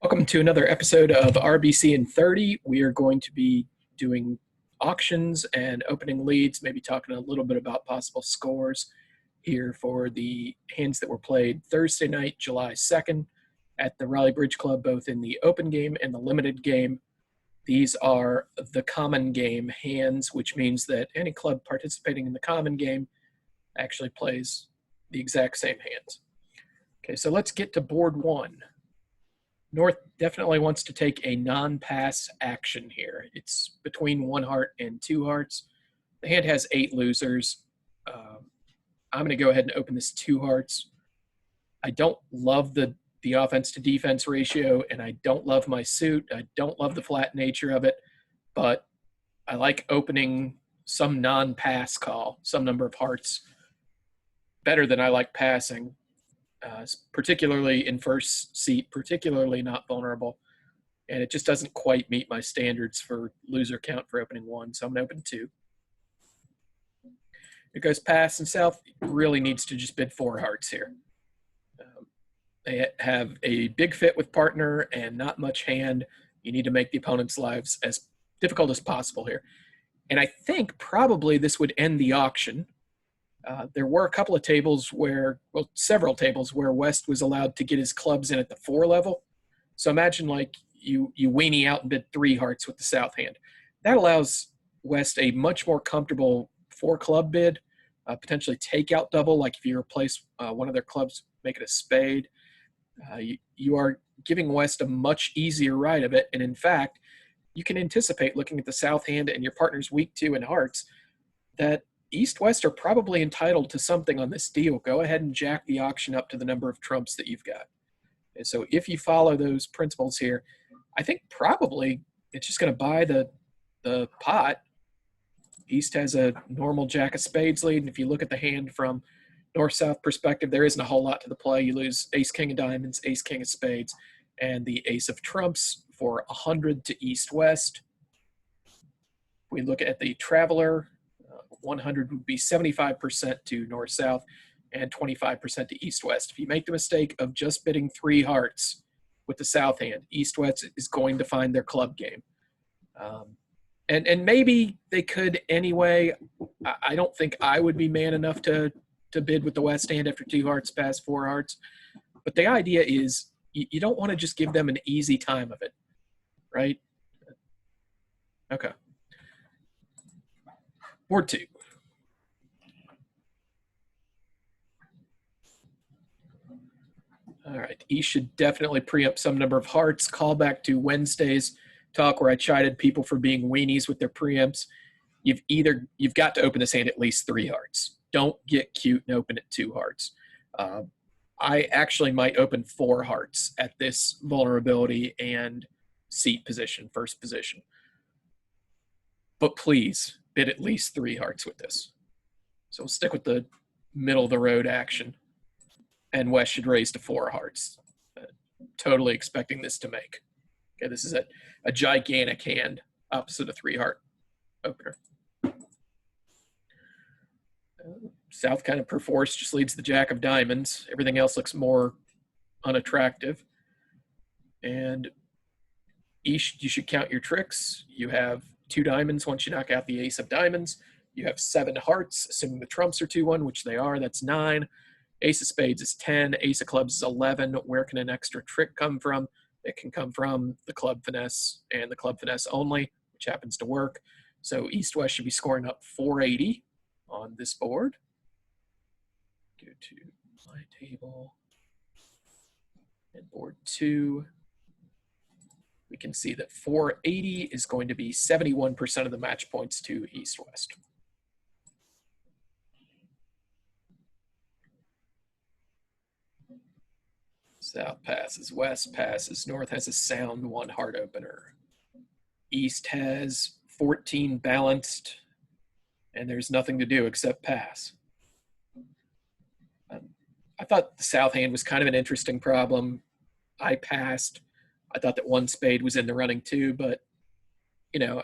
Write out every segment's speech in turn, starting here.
Welcome to another episode of RBC in 30. We are going to be doing auctions and opening leads, maybe talking a little bit about possible scores here for the hands that were played Thursday night, July 2nd at the Raleigh Bridge Club, both in the open game and the limited game. These are the common game hands, which means that any club participating in the common game actually plays the exact same hands. Okay, so let's get to board one. North definitely wants to take a non-pass action here. It's between 1 heart and 2 hearts. The hand has 8 losers. I'm going to go ahead and open this 2 hearts. I don't love the offense to defense ratio, and I don't love my suit. I don't love the flat nature of it, but I like opening some non-pass call, some number of hearts, better than I like passing. Particularly in first seat, particularly not vulnerable. And it just doesn't quite meet my standards for loser count for opening 1, so I'm going to open 2. It goes pass, and South really needs to just bid 4 hearts here. They have a big fit with partner and not much hand. You need to make the opponent's lives as difficult as possible here. And I think probably this would end the auction. There were a couple of tables several tables where West was allowed to get his clubs in at the 4 level. So imagine like you weenie out and bid 3 hearts with the South hand. That allows West a much more comfortable 4 club bid, potentially takeout double, like if you replace one of their clubs, make it a spade. You are giving West a much easier ride of it. And in fact, you can anticipate looking at the South hand and your partner's weak 2 in hearts that East-West are probably entitled to something on this deal. Go ahead and jack the auction up to the number of trumps that you've got. And so if you follow those principles here, I think probably it's just going to buy the pot. East has a normal jack of spades lead, and if you look at the hand from north-south perspective, there isn't a whole lot to the play. You lose ace-king of diamonds, ace-king of spades, and the ace of trumps for 100 to East-West. We look at the traveler. 100 would be 75% to north-south and 25% to east-west. If you make the mistake of just bidding 3 hearts with the South hand, east-west is going to find their club game. And maybe they could anyway. I don't think I would be man enough to bid with the West hand after 2 hearts past 4 hearts. But the idea is you don't want to just give them an easy time of it, right? Okay. Board 2. All right, East should definitely preempt some number of hearts. Call back to Wednesday's talk where I chided people for being weenies with their preempts. You've got to open this hand at least 3 hearts. Don't get cute and open at 2 hearts. I actually might open 4 hearts at this vulnerability and seat position, first position. But please bid at least 3 hearts with this. So we'll stick with the middle of the road action. And West should raise to 4 hearts. Totally expecting this to make. Okay, this is a gigantic hand opposite a 3 heart opener. South kind of perforce just leads the jack of diamonds. Everything else looks more unattractive. And East, you should count your tricks. You have 2 diamonds once you knock out the ace of diamonds. You have 7 hearts, assuming the trumps are 2-1, which they are. That's 9. Ace of spades is 10. Ace of clubs is 11. Where can an extra trick come from? It can come from the club finesse and the club finesse only, which happens to work. So East-West should be scoring up 480 on this board. Go to my table. And board 2. We can see that 480 is going to be 71% of the match points to East-West. South passes, West passes, North has a sound 1 heart opener. East has 14 balanced, and there's nothing to do except pass. I thought the South hand was kind of an interesting problem. I passed. I thought that 1 spade was in the running too, but you know,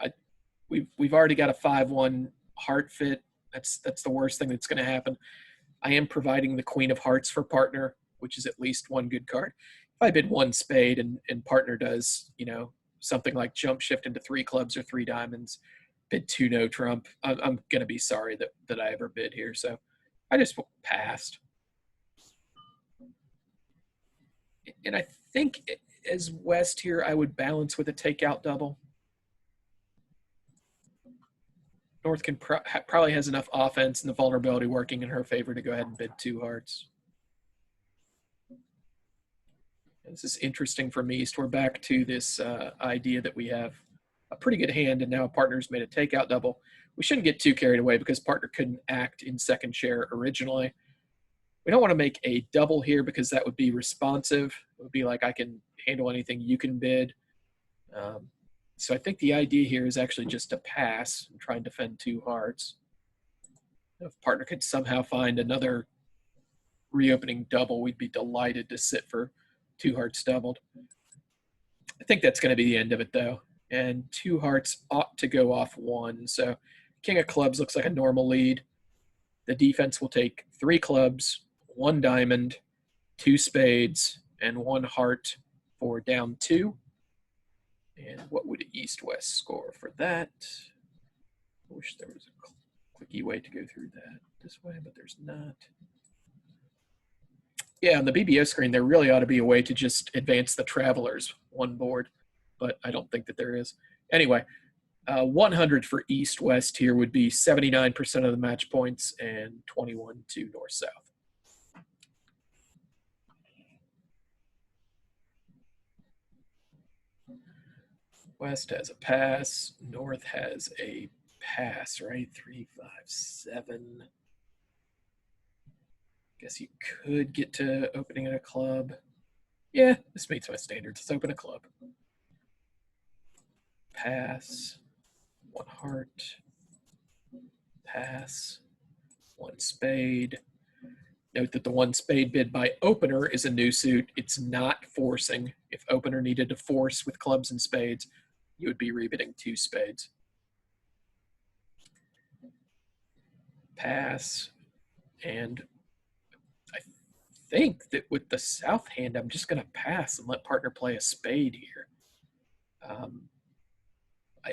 we've already got a 5-1 heart fit. That's the worst thing that's going to happen. I am providing the Queen of Hearts for partner, which is at least 1 good card. I bid one spade and partner does, something like jump shift into three clubs or three diamonds, bid two no trump, I'm going to be sorry that I ever bid here. So I just passed. And I think as West here, I would balance with a takeout double. North can probably has enough offense and the vulnerability working in her favor to go ahead and bid two hearts. This is interesting from East. We're back to this idea that we have a pretty good hand and now a partner's made a takeout double. We shouldn't get too carried away because partner couldn't act in second chair originally. We don't want to make a double here because that would be responsive. It would be like I can handle anything you can bid. So I think the idea here is actually just to pass and try and defend two hearts. If partner could somehow find another reopening double, we'd be delighted to sit for two hearts doubled. I think that's going to be the end of it though. And two hearts ought to go off one. So king of clubs looks like a normal lead. The defense will take three clubs, one diamond, two spades, and one heart for down two. And what would East-West score for that? I wish there was a quickie way to go through that this way, but there's not. Yeah, on the BBO screen, there really ought to be a way to just advance the travelers one board, but I don't think that there is. Anyway, 100 for East-West here would be 79% of the match points and 21 to North-South. West has a pass. North has a pass, right? 3, 5, 7. Guess you could get to opening a club. Yeah, this meets my standards. Let's open a club. Pass. One heart. Pass. One spade. Note that the one spade bid by opener is a new suit. It's not forcing. If opener needed to force with clubs and spades, you would be rebidding two spades. Pass. And I think that with the south hand, I'm just going to pass and let partner play a spade here.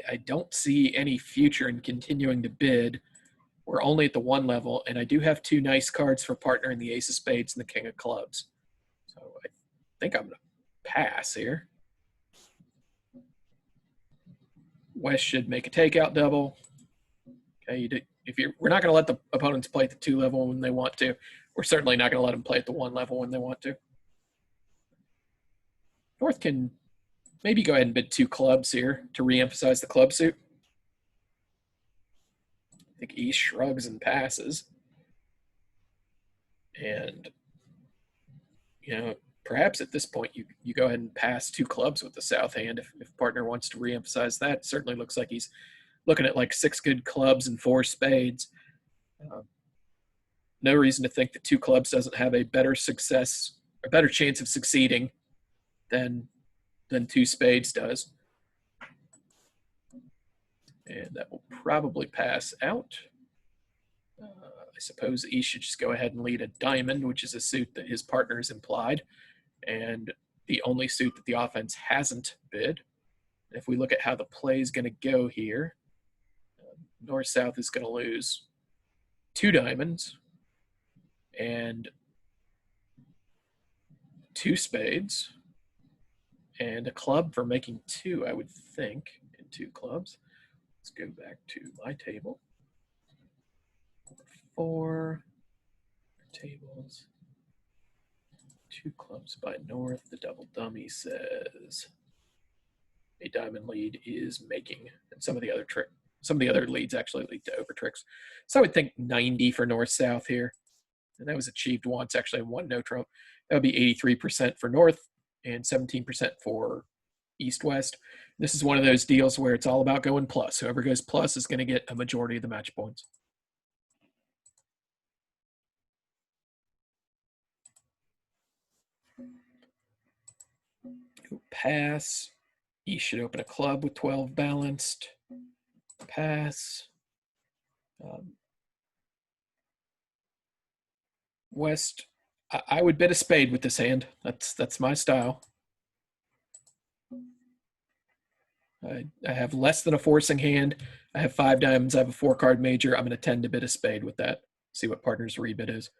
I don't see any future in continuing to bid. We're only at the one level, and I do have two nice cards for partner in the ace of spades and the king of clubs. So I think I'm going to pass here. West should make a takeout double. Okay, we're not going to let the opponents play at the two level when they want to. We're certainly not going to let them play at the one level when they want to. North can maybe go ahead and bid two clubs here to reemphasize the club suit. I think East shrugs and passes. And, perhaps at this point you go ahead and pass two clubs with the south hand if partner wants to reemphasize that. It certainly looks like he's looking at like six good clubs and four spades. No reason to think that two clubs doesn't have a better chance of succeeding than two spades does. And that will probably pass out. I suppose East should just go ahead and lead a diamond, which is a suit that his partner has implied, and the only suit that the offense hasn't bid. If we look at how the play is going to go here, North-South is going to lose two diamonds and two spades and a club for making two, I would think, in two clubs. Let's go back to my table. 4 tables. Two clubs by North. The double dummy says a diamond lead is making, and some of the other leads actually lead to over tricks. So I would think 90 for North-South here, and that was achieved once actually in one no trump. That would be 83% for North and 17% for East-West. This is one of those deals where it's all about going plus. Whoever goes plus is going to get a majority of the match points. Pass. East should open a club with 12 balanced. Pass. West, I would bid a spade with this hand. That's my style. I have less than a forcing hand. I have 5 diamonds. I have a 4-card major. I'm going to tend to bid a spade with that. See what partner's rebid is.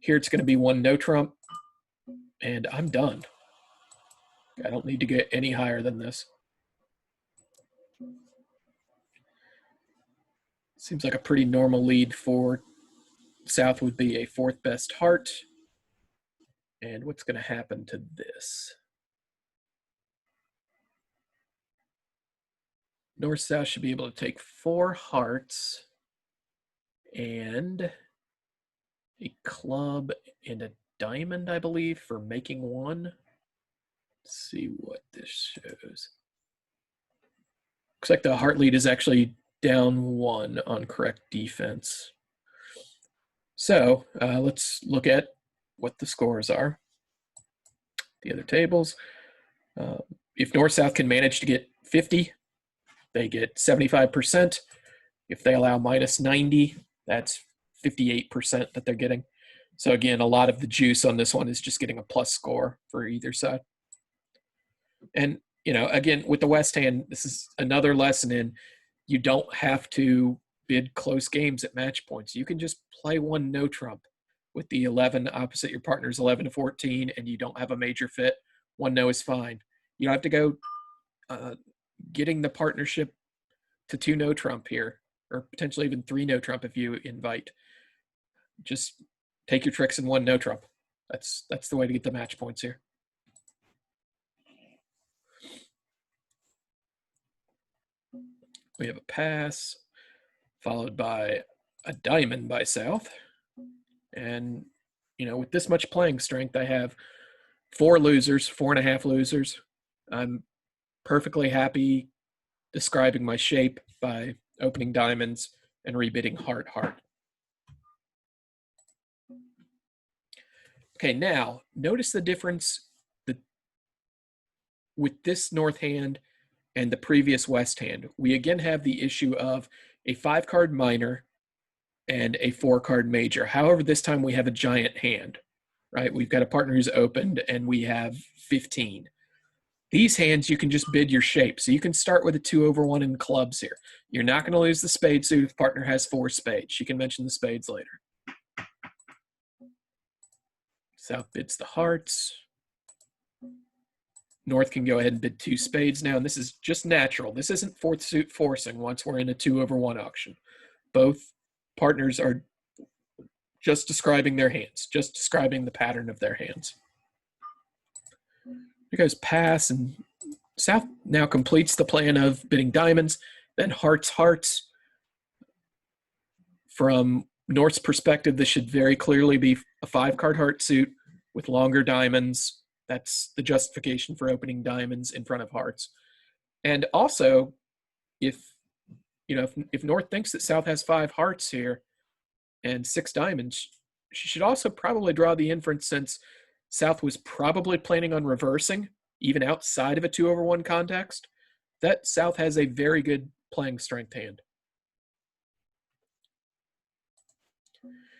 Here it's going to be 1 no trump, and I'm done. I don't need to get any higher than this. Seems like a pretty normal lead for South would be a 4th best heart. And what's going to happen to this? North-South should be able to take 4 hearts and a club and a diamond, I believe, for making 1. Let's see what this shows. Looks like the heart lead is actually down 1 on correct defense. So let's look at what the scores are. The other tables. If North-South can manage to get 50, they get 75%. If they allow minus 90, that's 58% that they're getting. So again, a lot of the juice on this one is just getting a plus score for either side. And, you know, again, with the West hand, this is another lesson in you don't have to bid close games at match points. You can just play 1 no trump with the 11 opposite your partner's 11 to 14, and you don't have a major fit. 1 no is fine. You don't have to go getting the partnership to 2 no trump here, or potentially even 3 no trump if you invite. Just take your tricks in 1 no trump. That's the way to get the match points here. We have a pass followed by a diamond by South. And, you know, with this much playing strength, I have 4 losers, 4.5 losers. I'm perfectly happy describing my shape by opening diamonds and rebidding heart, heart. Okay, now notice the difference with this North hand and the previous West hand. We again have the issue of a 5-card minor and a 4-card major. However, this time we have a giant hand, right? We've got a partner who's opened and we have 15. These hands, you can just bid your shape. So you can start with a 2/1 in clubs here. You're not going to lose the spade suit if partner has 4 spades. She can mention the spades later. South bids the hearts. North can go ahead and bid 2 spades now, and this is just natural. This isn't 4th suit forcing once we're in a 2/1 auction. Both partners are just describing their hands, just describing the pattern of their hands. Here goes pass, and South now completes the plan of bidding diamonds, then hearts, hearts. From North's perspective, this should very clearly be a 5-card heart suit with longer diamonds. That's the justification for opening diamonds in front of hearts. And also, if North thinks that South has 5 hearts here and 6 diamonds, she should also probably draw the inference, since South was probably planning on reversing, even outside of a 2/1 context, that South has a very good playing strength hand.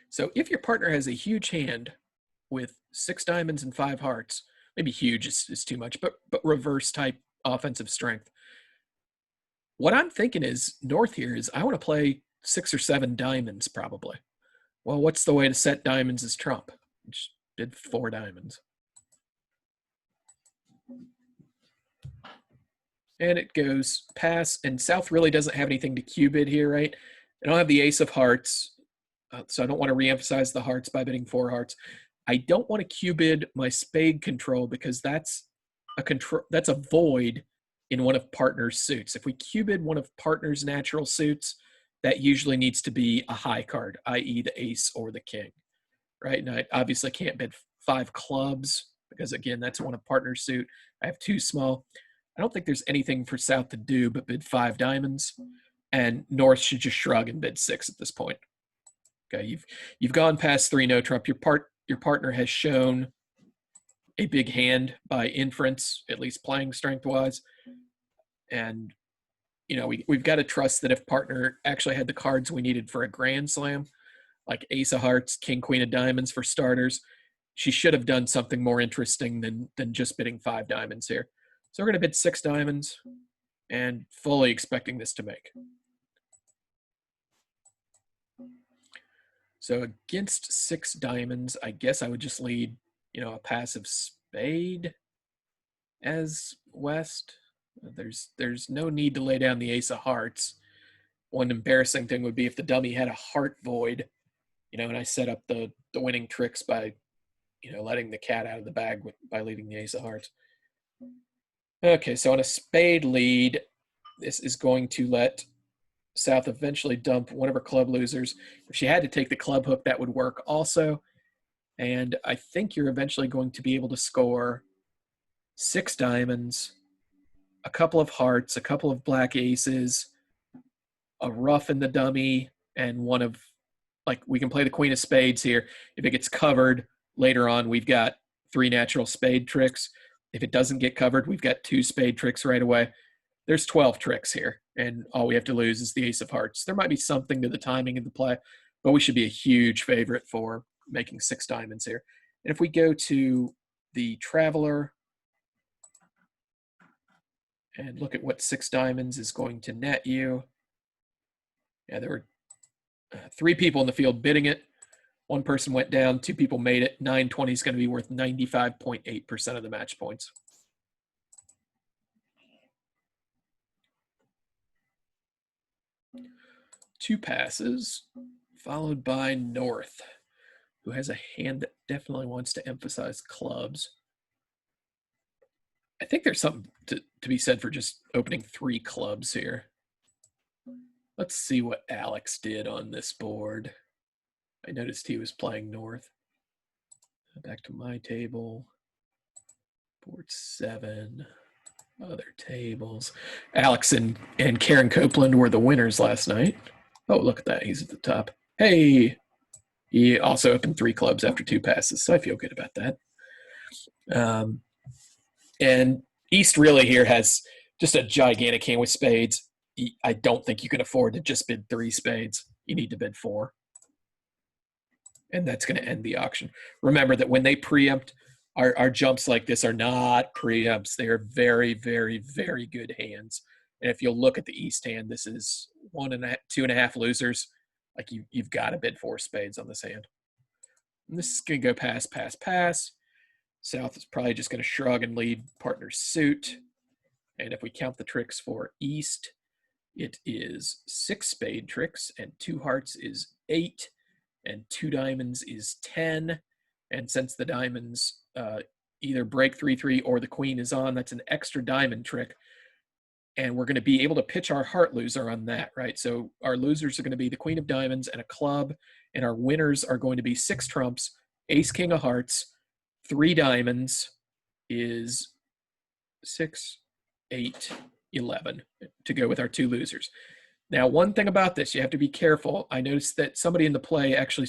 So if your partner has a huge hand with 6 diamonds and 5 hearts, maybe huge is too much, but reverse type offensive strength, what I'm thinking is North here is I want to play 6 or 7 diamonds probably. Well, what's the way to set diamonds as trump? Just did 4 diamonds. And it goes pass, and South really doesn't have anything to Q bid here, right? I don't have the ace of hearts, so I don't want to reemphasize the hearts by bidding 4 hearts. I don't want to Q bid my spade control because that's a void in one of partner's suits. If we Q bid one of partner's natural suits, that usually needs to be a high card, i.e. the ace or the king, right? And I obviously can't bid 5 clubs because, again, that's one of partner's suit. I have 2 small. I don't think there's anything for South to do but bid 5 diamonds, and North should just shrug and bid 6 at this point. Okay, you've gone past 3 no trump. Your partner has shown a big hand by inference, at least playing strength wise, and we've got to trust that if partner actually had the cards we needed for a grand slam, like ace of hearts, king, queen of diamonds for starters, she should have done something more interesting than just bidding 5 diamonds here. So we're going to bid 6 diamonds and fully expecting this to make. So against 6 diamonds, I guess I would just lead, a passive spade as West. There's no need to lay down the ace of hearts. One embarrassing thing would be if the dummy had a heart void, and I set up the winning tricks by, letting the cat out of the bag by leading the ace of hearts. Okay, so on a spade lead, this is going to let South eventually dump one of her club losers. If she had to take the club hook, that would work also. And I think you're eventually going to be able to score 6 diamonds, a couple of hearts, a couple of black aces, a ruff in the dummy, and one of, we can play the queen of spades here. If it gets covered later on, we've got 3 natural spade tricks. If it doesn't get covered, we've got 2 spade tricks right away. There's 12 tricks here, and all we have to lose is the ace of hearts. There might be something to the timing of the play, but we should be a huge favorite for making 6 diamonds here. And if we go to the Traveler and look at what 6 diamonds is going to net you, yeah, there were 3 people in the field bidding it. 1 person went down, 2 people made it. 920 is going to be worth 95.8% of the match points. Two passes, followed by North, who has a hand that definitely wants to emphasize clubs. I think there's something to be said for just opening 3 clubs here. Let's see what Alex did on this board. I noticed he was playing North. Back to my table. Board 7. Other tables. Alex and Karen Copeland were the winners last night. Oh, look at that. He's at the top. Hey! He also opened 3 clubs after 2 passes, so I feel good about that. And East really here has just a gigantic hand with spades. I don't think you can afford to just bid 3 spades. You need to bid 4. And that's going to end the auction. Remember that when they preempt, our jumps like this are not preempts. They are very, very, very good hands. And if you'll look at the East hand, this is 2.5 losers. You've got to bid 4 spades on this hand. And this is going to go pass, pass, pass. South is probably just going to shrug and lead partner's suit. And if we count the tricks for East, it is 6 spade tricks, and 2 hearts is 8, and 2 diamonds is 10. And since the diamonds either break 3-3 or the queen is on, that's an extra diamond trick. And we're going to be able to pitch our heart loser on that, right? So our losers are going to be the queen of diamonds and a club, and our winners are going to be 6 trumps, ace, king of hearts, 3 diamonds is 6, 8, 11 to go with our 2 losers. Now, one thing about this, you have to be careful. I noticed that somebody in the play actually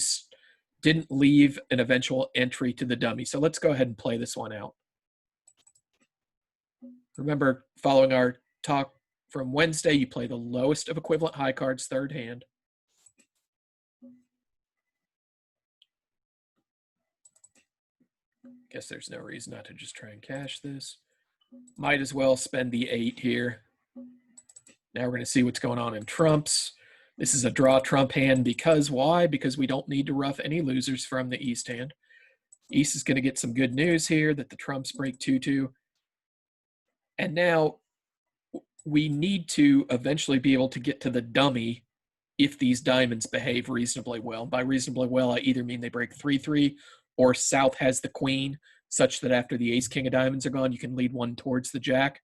didn't leave an eventual entry to the dummy. So let's go ahead and play this one out. Remember, following our talk from Wednesday, you play the lowest of equivalent high cards, 3rd hand. Guess there's no reason not to just try and cash this. Might as well spend the 8 here. Now we're going to see what's going on in trumps. This is a draw trump hand because why? Because we don't need to ruff any losers from the East hand. East is going to get some good news here that the trumps break 2-2. And now we need to eventually be able to get to the dummy if these diamonds behave reasonably well. By reasonably well, I either mean they break 3-3 or South has the queen such that after the ace, king of diamonds are gone, you can lead one towards the jack.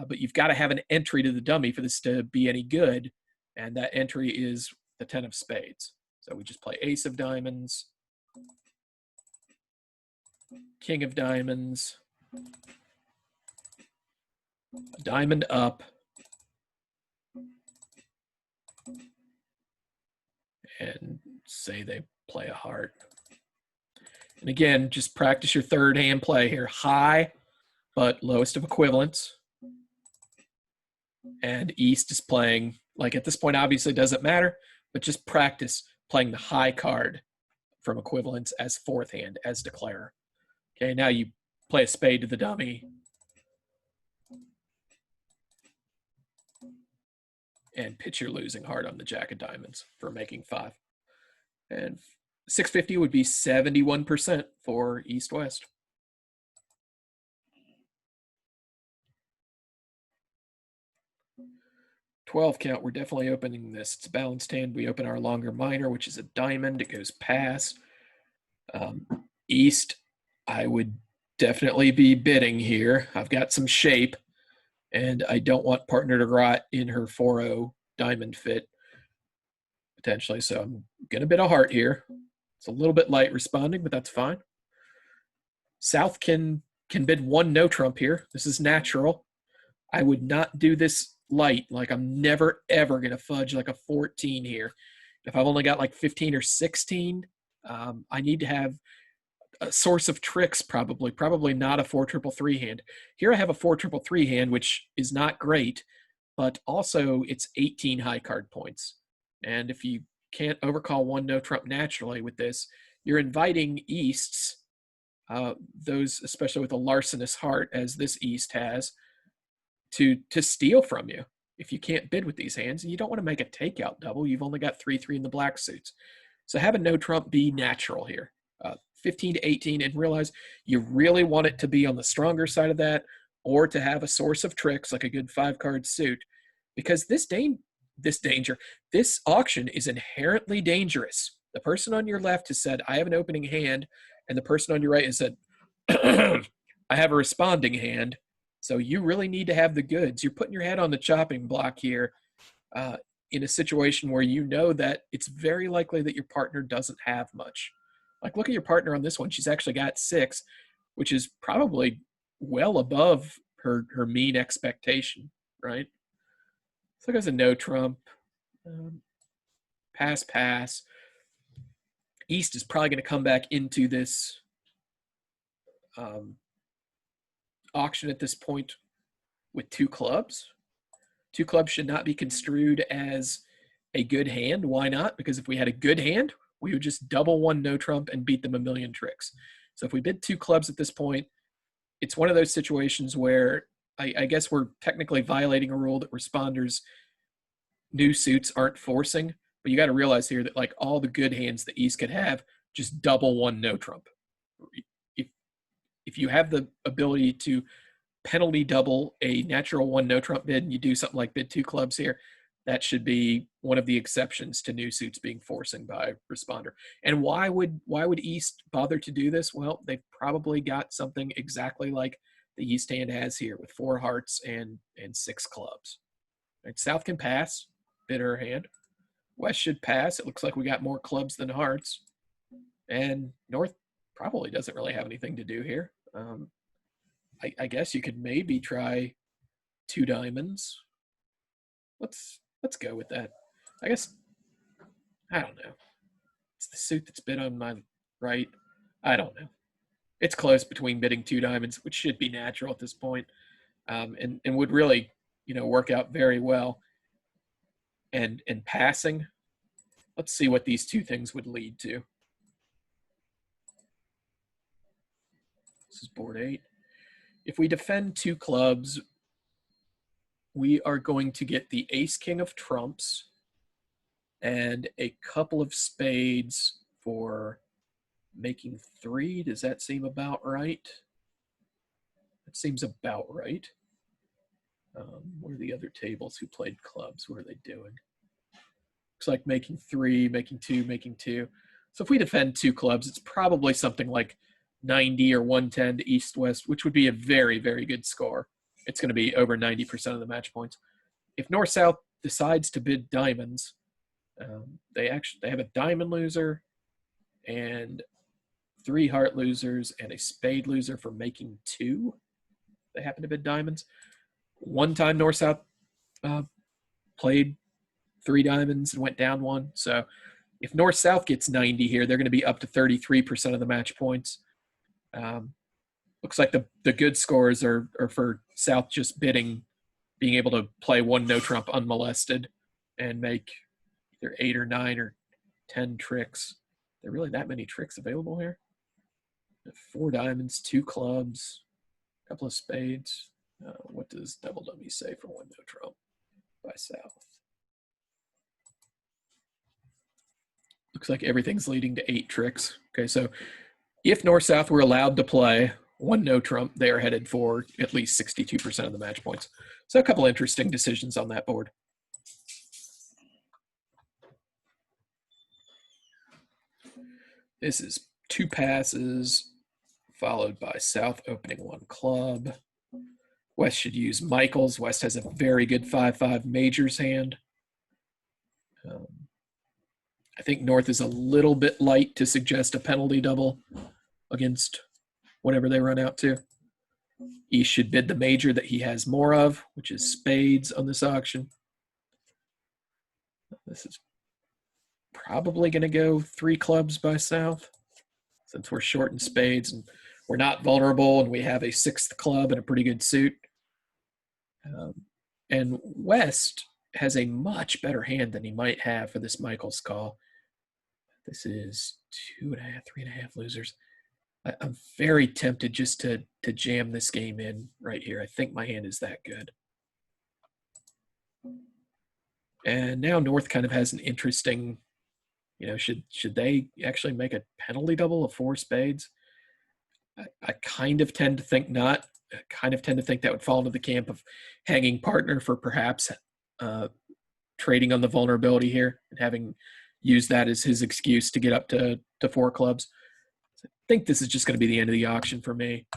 But you've got to have an entry to the dummy for this to be any good. And that entry is the 10 of spades. So we just play ace of diamonds, king of diamonds, a diamond up, and say they play a heart. And again, just practice your 3rd hand play here. High, but lowest of equivalents. And East is playing, at this point, obviously doesn't matter, but just practice playing the high card from equivalence as fourth hand, as declarer. Okay, now you play a spade to the dummy. And pitch your losing heart on the jack of diamonds for making 5. And 650 would be 71% for East-West. 12 count, we're definitely opening this. It's a balanced hand. We open our longer minor, which is a diamond. It goes pass. East, I would definitely be bidding here. I've got some shape, and I don't want partner to rot in her 4-0 diamond fit, potentially. So I'm going to bid a heart here. It's a little bit light responding, but that's fine. South can bid 1 no trump here. This is natural. I would not do this light. Like, I'm never, ever going to fudge like a 14 here. If I've only got like 15 or 16, I need to have a source of tricks, probably not a 4-3-3 hand. Here I have a 4-3-3 hand, which is not great, but also it's 18 high card points. And if you can't overcall 1 no trump naturally with this, you're inviting Easts, those especially with a larcenous heart, as this East has, to steal from you if you can't bid with these hands. And you don't want to make a takeout double. You've only got 3-3 in the black suits. So have a no trump be natural here. 15 to 18, and realize you really want it to be on the stronger side of that, or to have a source of tricks like a good 5-card suit, because this auction is inherently dangerous. The person on your left has said, I have an opening hand, and the person on your right has said, I have a responding hand. So you really need to have the goods. You're putting your head on the chopping block here in a situation where you know that it's very likely that your partner doesn't have much. Like, look at your partner on this one. She's actually got 6, which is probably well above her mean expectation, right? So it goes a no trump. Pass. East is probably going to come back into this auction at this point with 2 clubs. 2 clubs should not be construed as a good hand. Why not? Because if we had a good hand, we would just double 1 no trump and beat them a million tricks. So if we bid 2 clubs at this point, it's one of those situations where I guess we're technically violating a rule that responders' new suits aren't forcing. But you got to realize here that, like, all the good hands that East could have, just double 1 no trump. If you have the ability to penalty double a natural 1 no trump bid, and you do something like bid 2 clubs here, that should be one of the exceptions to new suits being forcing by responder. And why would East bother to do this? Well, they've probably got something exactly like the East hand has here, with 4 hearts and 6 clubs. Right, South can pass, bid her hand. West should pass. It looks like we got more clubs than hearts. And North probably doesn't really have anything to do here. I guess you could maybe try 2 diamonds. Let's go with that. I guess, I don't know. It's the suit that's bid on my right. I don't know. It's close between bidding 2 diamonds, which should be natural at this point, and would really, work out very well. And passing, let's see what these 2 things would lead to. This is board 8. If we defend 2 clubs, we are going to get the ace king of trumps and a couple of spades for making 3. Does that seem about right? That seems about right. What are the other tables who played clubs? What are they doing? Looks like making 3, making 2, making 2. So if we defend 2 clubs, it's probably something like 90 or 110 to East-West, which would be a very, very good score. It's going to be over 90% of the match points. If North-South decides to bid diamonds, they have a diamond loser and 3 heart losers and a spade loser for making 2. They happen to bid diamonds. One time North-South played 3 diamonds and went down 1. So if North-South gets 90 here, they're going to be up to 33% of the match points. Looks like the good scores are for South just bidding, being able to play 1 no trump unmolested and make either 8 or 9 or 10 tricks. there really that many tricks available here? 4 diamonds, 2 clubs, a couple of spades. What does double dummy say for 1 no trump by South? Looks like everything's leading to 8 tricks. Okay, so if North-South were allowed to play 1 no trump, they are headed for at least 62% of the match points. So a couple interesting decisions on that board. This is 2 passes, followed by South opening 1 club. West should use Michaels. West has a very good 5-5 majors hand. I think North is a little bit light to suggest a penalty double against whatever they run out to. East should bid the major that he has more of, which is spades on this auction. This is probably going to go 3 clubs by South, since we're short in spades and we're not vulnerable and we have a 6th club and a pretty good suit. And West has a much better hand than he might have for this Michaels call. This is 2.5, 3.5 losers. I'm very tempted just to jam this game in right here. I think my hand is that good. And now North kind of has an interesting, should they actually make a penalty double of 4 spades? I kind of tend to think not. I kind of tend to think that would fall into the camp of hanging partner for perhaps trading on the vulnerability here and having used that as his excuse to get up to 4 clubs. So I think this is just going to be the end of the auction for me.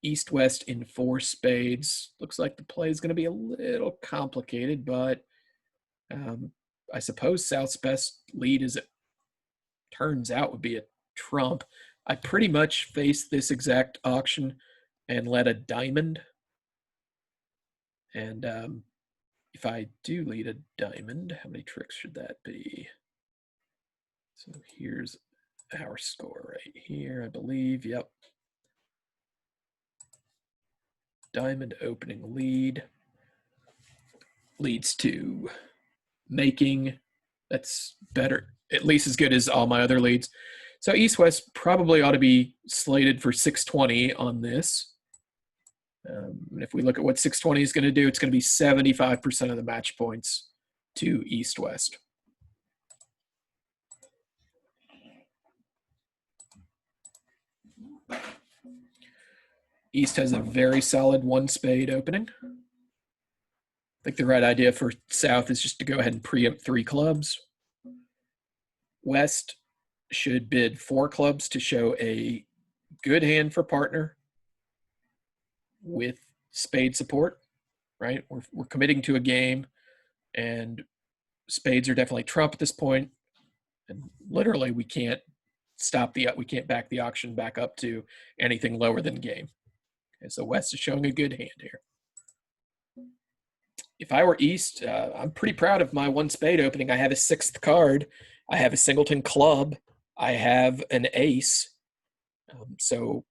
East-West in 4 spades. Looks like the play is going to be a little complicated, but I suppose South's best lead, as it turns out, would be a trump. I pretty much faced this exact auction and led a diamond. And if I do lead a diamond, how many tricks should that be? So here's our score right here, I believe. Yep. Diamond opening lead leads to making. That's better, at least as good as all my other leads. So East-West probably ought to be slated for 620 on this. And if we look at what 620 is going to do, it's going to be 75% of the match points to East-West. East has a very solid 1 spade opening. I think the right idea for South is just to go ahead and preempt 3 clubs. West should bid 4 clubs to show a good hand for partner with spade support, right? We're committing to a game, and spades are definitely trump at this point, and literally we can't back the auction back up to anything lower than game. Okay, so West is showing a good hand here. If I were East, I'm pretty proud of my 1 spade opening. I have a 6th card. I have a singleton club. I have an ace. So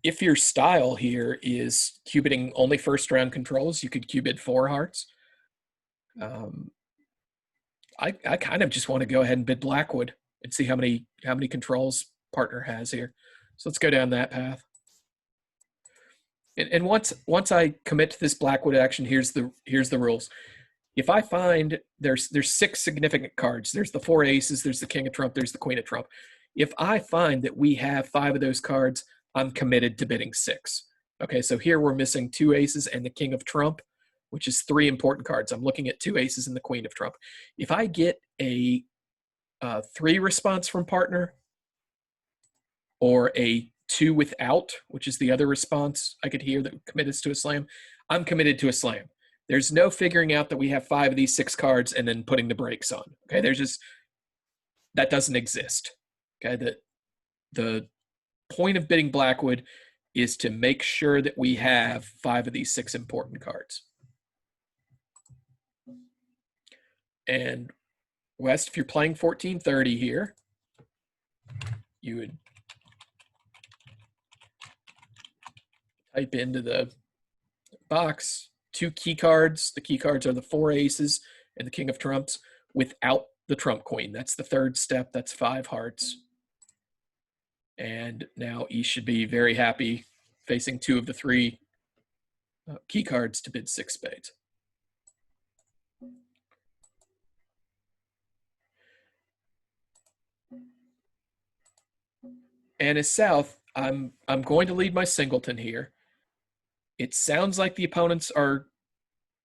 if your style here is cubiting only first round controls, you could cubit 4 hearts. I kind of just want to go ahead and bid Blackwood and see how many controls partner has here. So let's go down that path. And once I commit to this Blackwood action, here's the rules. If I find there's 6 significant cards, there's the 4 aces, there's the king of trump, there's the queen of trump. If I find that we have 5 of those cards, I'm committed to bidding 6. Okay, so here we're missing 2 aces and the king of trump, which is 3 important cards. I'm looking at 2 aces and the queen of trump. If I get a 3 response from partner, or a 2 without, which is the other response I could hear that commit us to a slam, I'm committed to a slam. There's no figuring out that we have 5 of these 6 cards and then putting the brakes on. Okay, that doesn't exist. Okay, the point of bidding Blackwood is to make sure that we have 5 of these 6 important cards. And West, if you're playing 1430 here, you would type into the box 2 key cards. The key cards are the 4 aces and the king of trumps without the trump queen. That's the third step. That's 5 hearts. And now East should be very happy facing 2 of the 3 key cards to bid 6 spades. And as South, I'm going to lead my singleton here. It sounds like the opponents are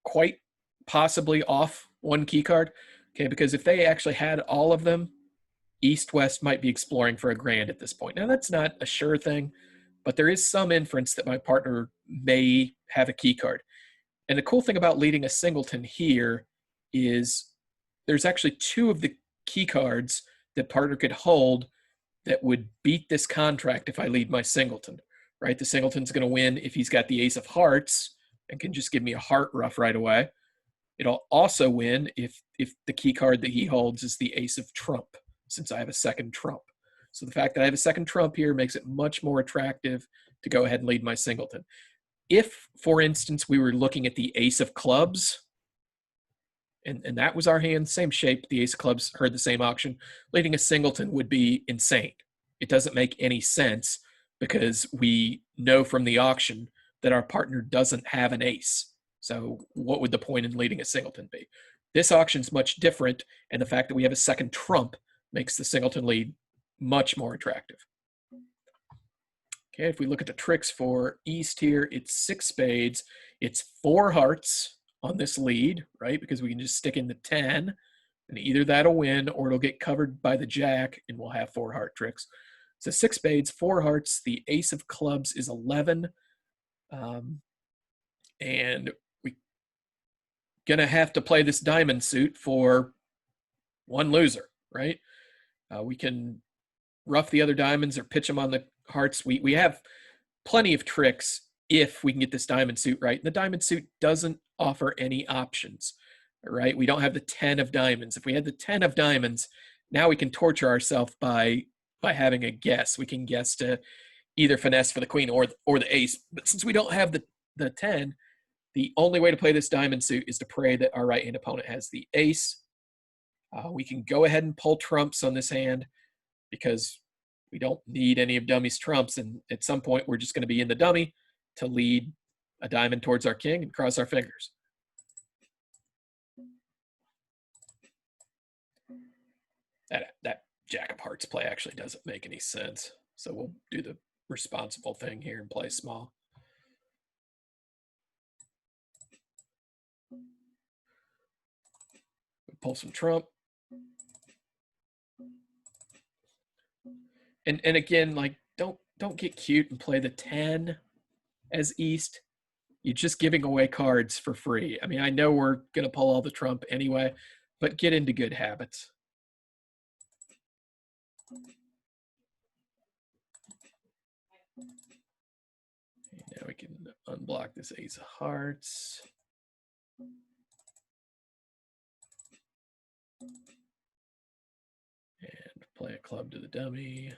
quite possibly off 1 key card. Okay, because if they actually had all of them, East-West might be exploring for a grand at this point. Now, that's not a sure thing, but there is some inference that my partner may have a key card. And the cool thing about leading a singleton here is there's actually 2 of the key cards that partner could hold that would beat this contract if I lead my singleton, right? The singleton's going to win if he's got the ace of hearts and can just give me a heart ruff right away. It'll also win if the key card that he holds is the ace of trump, since I have a second trump. So the fact that I have a second trump here makes it much more attractive to go ahead and lead my singleton. If, for instance, we were looking at the ace of clubs, and that was our hand, same shape, the ace of clubs heard the same auction, leading a singleton would be insane. It doesn't make any sense because we know from the auction that our partner doesn't have an ace. So what would the point in leading a singleton be? This auction's much different, and the fact that we have a second trump makes the singleton lead much more attractive. Okay, if we look at the tricks for East here, it's 6 spades. It's 4 hearts on this lead, right? Because we can just stick in the 10, and either that'll win or it'll get covered by the jack, and we'll have 4 heart tricks. So 6 spades, 4 hearts. The ace of clubs is 11. And we're going to have to play this diamond suit for 1 loser, right? We can rough the other diamonds or pitch them on the hearts. We have plenty of tricks if we can get this diamond suit right. And the diamond suit doesn't offer any options, right? We don't have the 10 of diamonds. If we had the 10 of diamonds, now we can torture ourselves by having a guess. We can guess to either finesse for the queen or the ace. But since we don't have the 10, the only way to play this diamond suit is to pray that our right-hand opponent has the ace. We can go ahead and pull trumps on this hand because we don't need any of dummy's trumps. And at some point, we're just going to be in the dummy to lead a diamond towards our king and cross our fingers. That jack of hearts play actually doesn't make any sense. So we'll do the responsible thing here and play small. We pull some trump. And again, like don't get cute and play the 10 as East. You're just giving away cards for free. I mean, I know we're going to pull all the trump anyway, but get into good habits. Okay, now we can unblock this ace of hearts. And play a club to the dummy.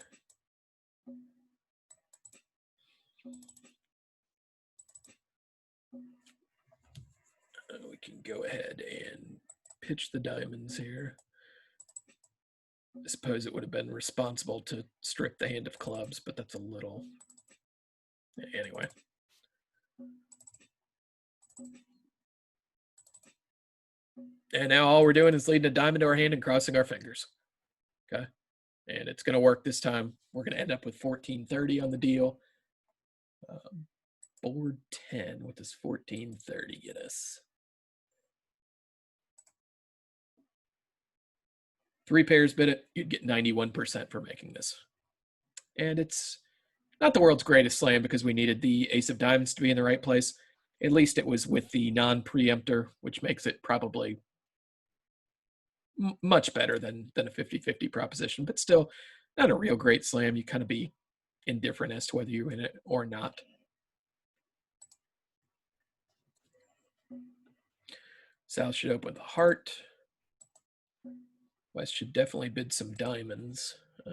We can go ahead and pitch the diamonds here. I suppose it would have been responsible to strip the hand of clubs, but that's a little... Anyway. And now all we're doing is leading a diamond to our hand and crossing our fingers. Okay. And it's going to work this time. We're going to end up with 1430 on the deal. Board 10. What does 1430 get us? 3 pairs bid it, you'd get 91% for making this. And it's not the world's greatest slam because we needed the ace of diamonds to be in the right place. At least it was with the non-preemptor, which makes it probably much better than a 50-50 proposition, but still not a real great slam. You kind of be indifferent as to whether you win it or not. South should open with a heart. West should definitely bid some diamonds. I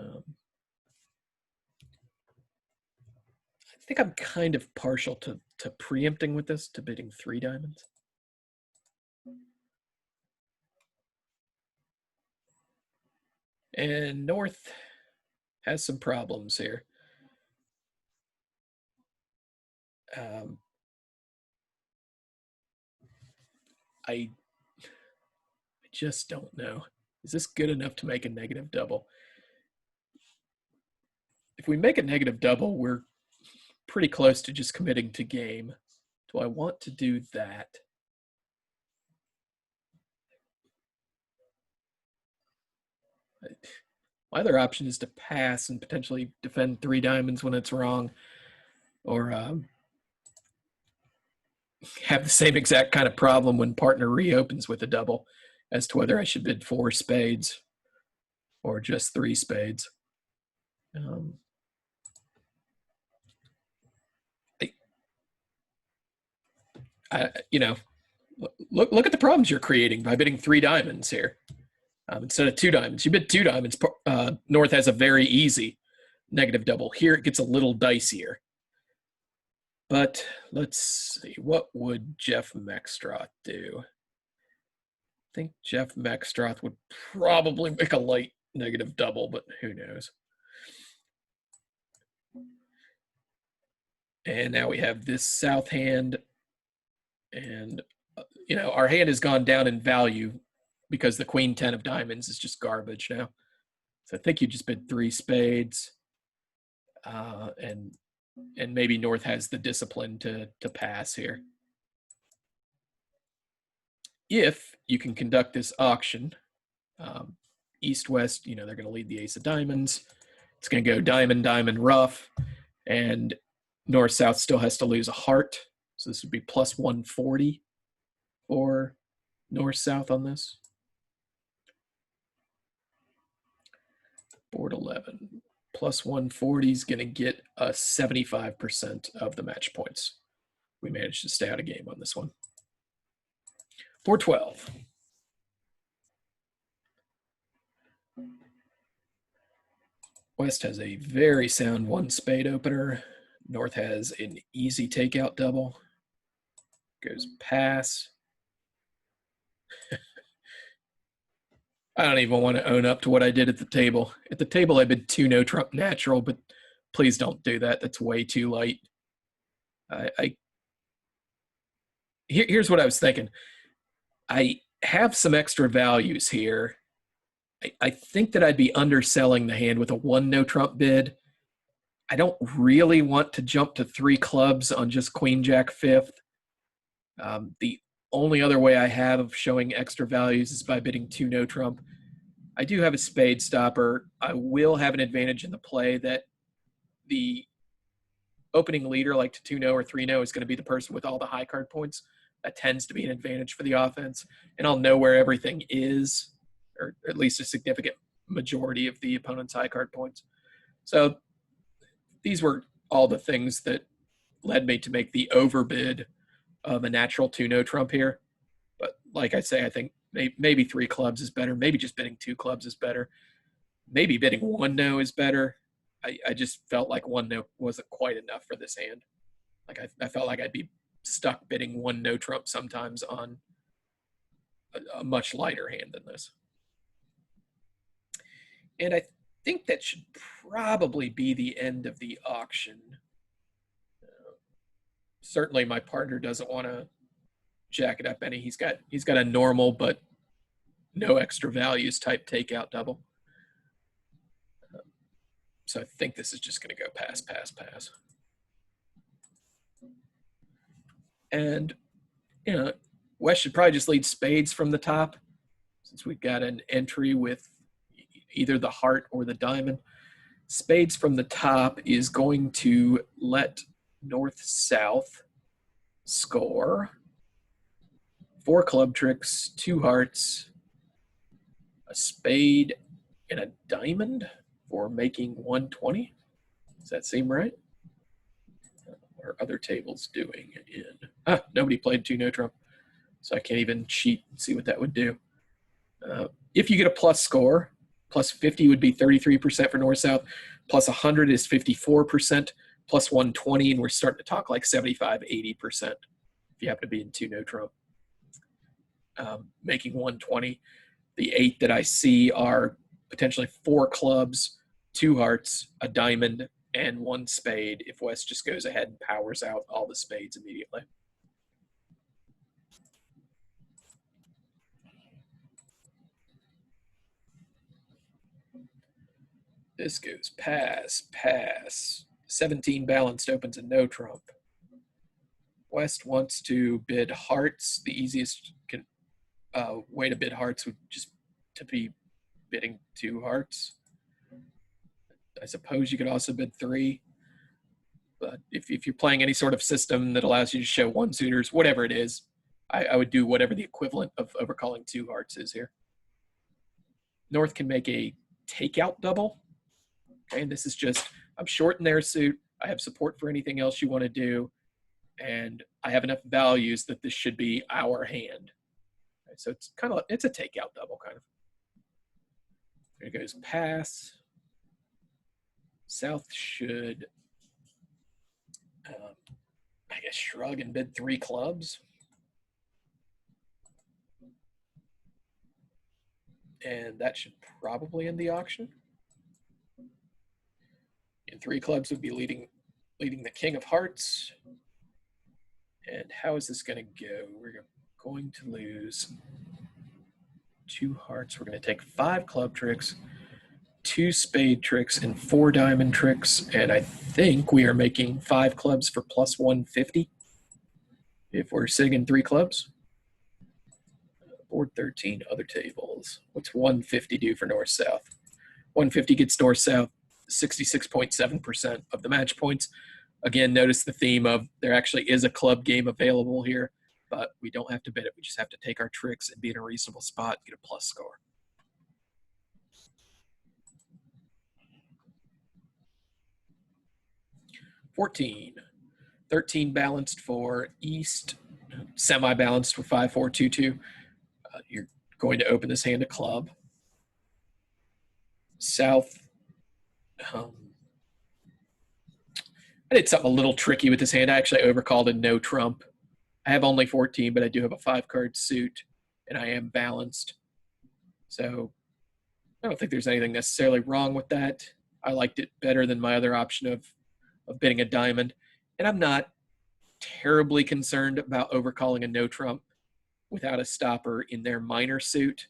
think I'm kind of partial to preempting with this, to bidding 3 diamonds. And North has some problems here. Um, I just don't know. Is this good enough to make a negative double? If we make a negative double, we're pretty close to just committing to game. Do I want to do that? My other option is to pass and potentially defend 3 diamonds when it's wrong, or have the same exact kind of problem when partner reopens with a double as to whether I should bid 4 spades or just 3 spades. Um, you know, look at the problems you're creating by bidding 3 diamonds here instead of 2 diamonds. You bid 2 diamonds. North has a very easy negative double. Here it gets a little dicier. But let's see, what would Jeff Mexstroth do? I think Jeff Mexstroth would probably make a light negative double, but who knows? And now we have this south hand, and our hand has gone down in value because the queen 10 of diamonds is just garbage now. So I think you just bid 3 spades, and maybe North has the discipline to pass here. If you can conduct this auction, east-west, they're going to lead the ace of diamonds. It's going to go diamond, diamond, rough, and north-south still has to lose a heart. So this would be plus 140 for north-south on this. Board 11. Plus 140 is going to get us 75% of the match points. We managed to stay out of game on this one. Board 12. West has a very sound 1 spade opener. North has an easy takeout double. Goes pass. I don't even want to own up to what I did at the table. At the table, I bid 2 no trump natural, but please don't do that. That's way too light. Here's what I was thinking. I have some extra values here. I think that I'd be underselling the hand with a 1 no trump bid. I don't really want to jump to 3 clubs on just queen jack fifth. The only other way I have of showing extra values is by bidding 2 no trump. I do have a spade stopper. I will have an advantage in the play that the opening leader, like to 2 no or 3 no, is going to be the person with all the high card points. That tends to be an advantage for the offense. And I'll know where everything is, or at least a significant majority of the opponent's high card points. So these were all the things that led me to make the overbid of a natural 2 no trump here. But like I say, I think maybe 3 clubs is better. Maybe just bidding 2 clubs is better. Maybe bidding 1 no is better. I just felt like 1 no wasn't quite enough for this hand. Like I felt like I'd be stuck bidding 1 no trump sometimes on a much lighter hand than this. And I think that should probably be the end of the auction. Certainly my partner doesn't want to jack it up any. He's got a normal but no extra values type takeout double. So I think this is just going to go pass, pass, pass. And, West should probably just lead spades from the top since we've got an entry with either the heart or the diamond. Spades from the top is going to let north-south score 4 club tricks, 2 hearts, a spade, and a diamond for making 120. Does that seem right? What are other tables doing in? Nobody played 2 no trump, so I can't even cheat and see what that would do. If you get a plus score, plus 50 would be 33% for north-south, plus 100 is 54%, plus 120, and we're starting to talk like 75, 80% if you happen to be in 2 no trump. Making 120. The 8 that I see are potentially 4 clubs, 2 hearts, a diamond, and 1 spade if West just goes ahead and powers out all the spades immediately. This goes pass, pass. 17 balanced opens a no trump. West wants to bid hearts. The easiest way to bid hearts would just to be bidding 2 hearts. I suppose you could also bid 3. But if you're playing any sort of system that allows you to show 1 suitors, whatever it is, I would do whatever the equivalent of overcalling 2 hearts is here. North can make a takeout double. Okay, and this is just, I'm short in their suit. I have support for anything else you want to do. And I have enough values that this should be our hand. Okay, so it's kind of, it's a takeout double kind of. There goes pass. South should, I guess, shrug and bid 3 clubs. And that should probably end the auction. And 3 clubs would be leading the king of hearts. And how is this going to go? We're going to lose 2 hearts. We're going to take 5 club tricks, 2 spade tricks, and 4 diamond tricks. And I think we are making 5 clubs for plus 150 if we're sitting in 3 clubs. Board 13, other tables. What's 150 do for north-south? 150 gets north-south 66.7% of the match points. Again, notice the theme of there actually is a club game available here, but we don't have to bid it. We just have to take our tricks and be in a reasonable spot and get a plus score. $14. 13 balanced for East, semi-balanced for 5-4-2-2. You're going to open this hand a club. South, I did something a little tricky with this hand. I actually overcalled a no trump. I have only 14, but I do have a 5-card suit, and I am balanced. So I don't think there's anything necessarily wrong with that. I liked it better than my other option of bidding a diamond. And I'm not terribly concerned about overcalling a no trump without a stopper in their minor suit.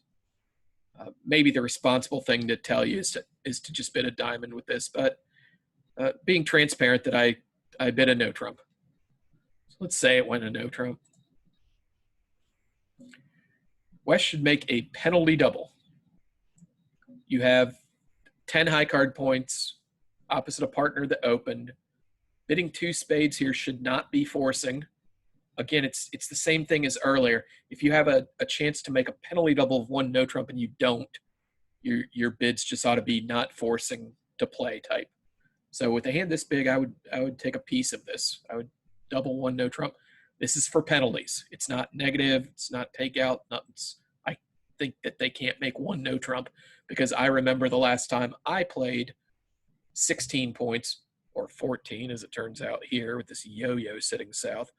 Maybe the responsible thing to tell you is to just bid a diamond with this, but being transparent that I bid a no trump. So let's say it went a no trump. West should make a penalty double. You have 10 high card points opposite a partner that opened. Bidding 2 spades here should not be forcing. Again, it's the same thing as earlier. If you have a chance to make a penalty double of 1 no trump and you don't, your bids just ought to be not forcing to play type. So with a hand this big, I would take a piece of this. I would double 1 no trump. This is for penalties. It's not negative. It's not takeout. I think that they can't make 1 no trump because I remember the last time I played 16 points, or 14 as it turns out here with this yo-yo sitting south.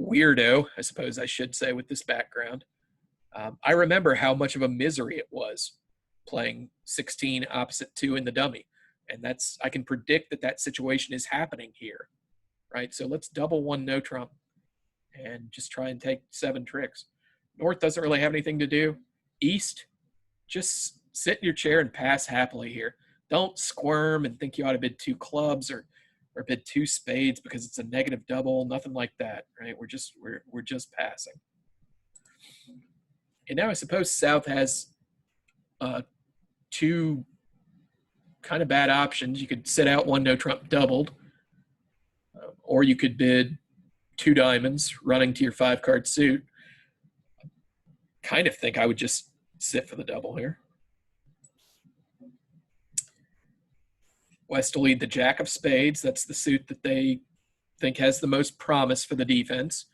Weirdo, I suppose I should say, with this background. I remember how much of a misery it was playing 16 opposite 2 in the dummy. And I can predict that situation is happening here, right? So let's double 1 no trump and just try and take 7 tricks. North doesn't really have anything to do. East, just sit in your chair and pass happily here. Don't squirm and think you ought to bid 2 clubs or bid 2 spades because it's a negative double, nothing like that, right? We're just passing. And now I suppose South has 2 kind of bad options. You could sit out 1 no trump doubled, or you could bid 2 diamonds running to your 5-card suit. Kind of think I would just sit for the double here. West will lead the jack of spades. That's the suit that they think has the most promise for the defense.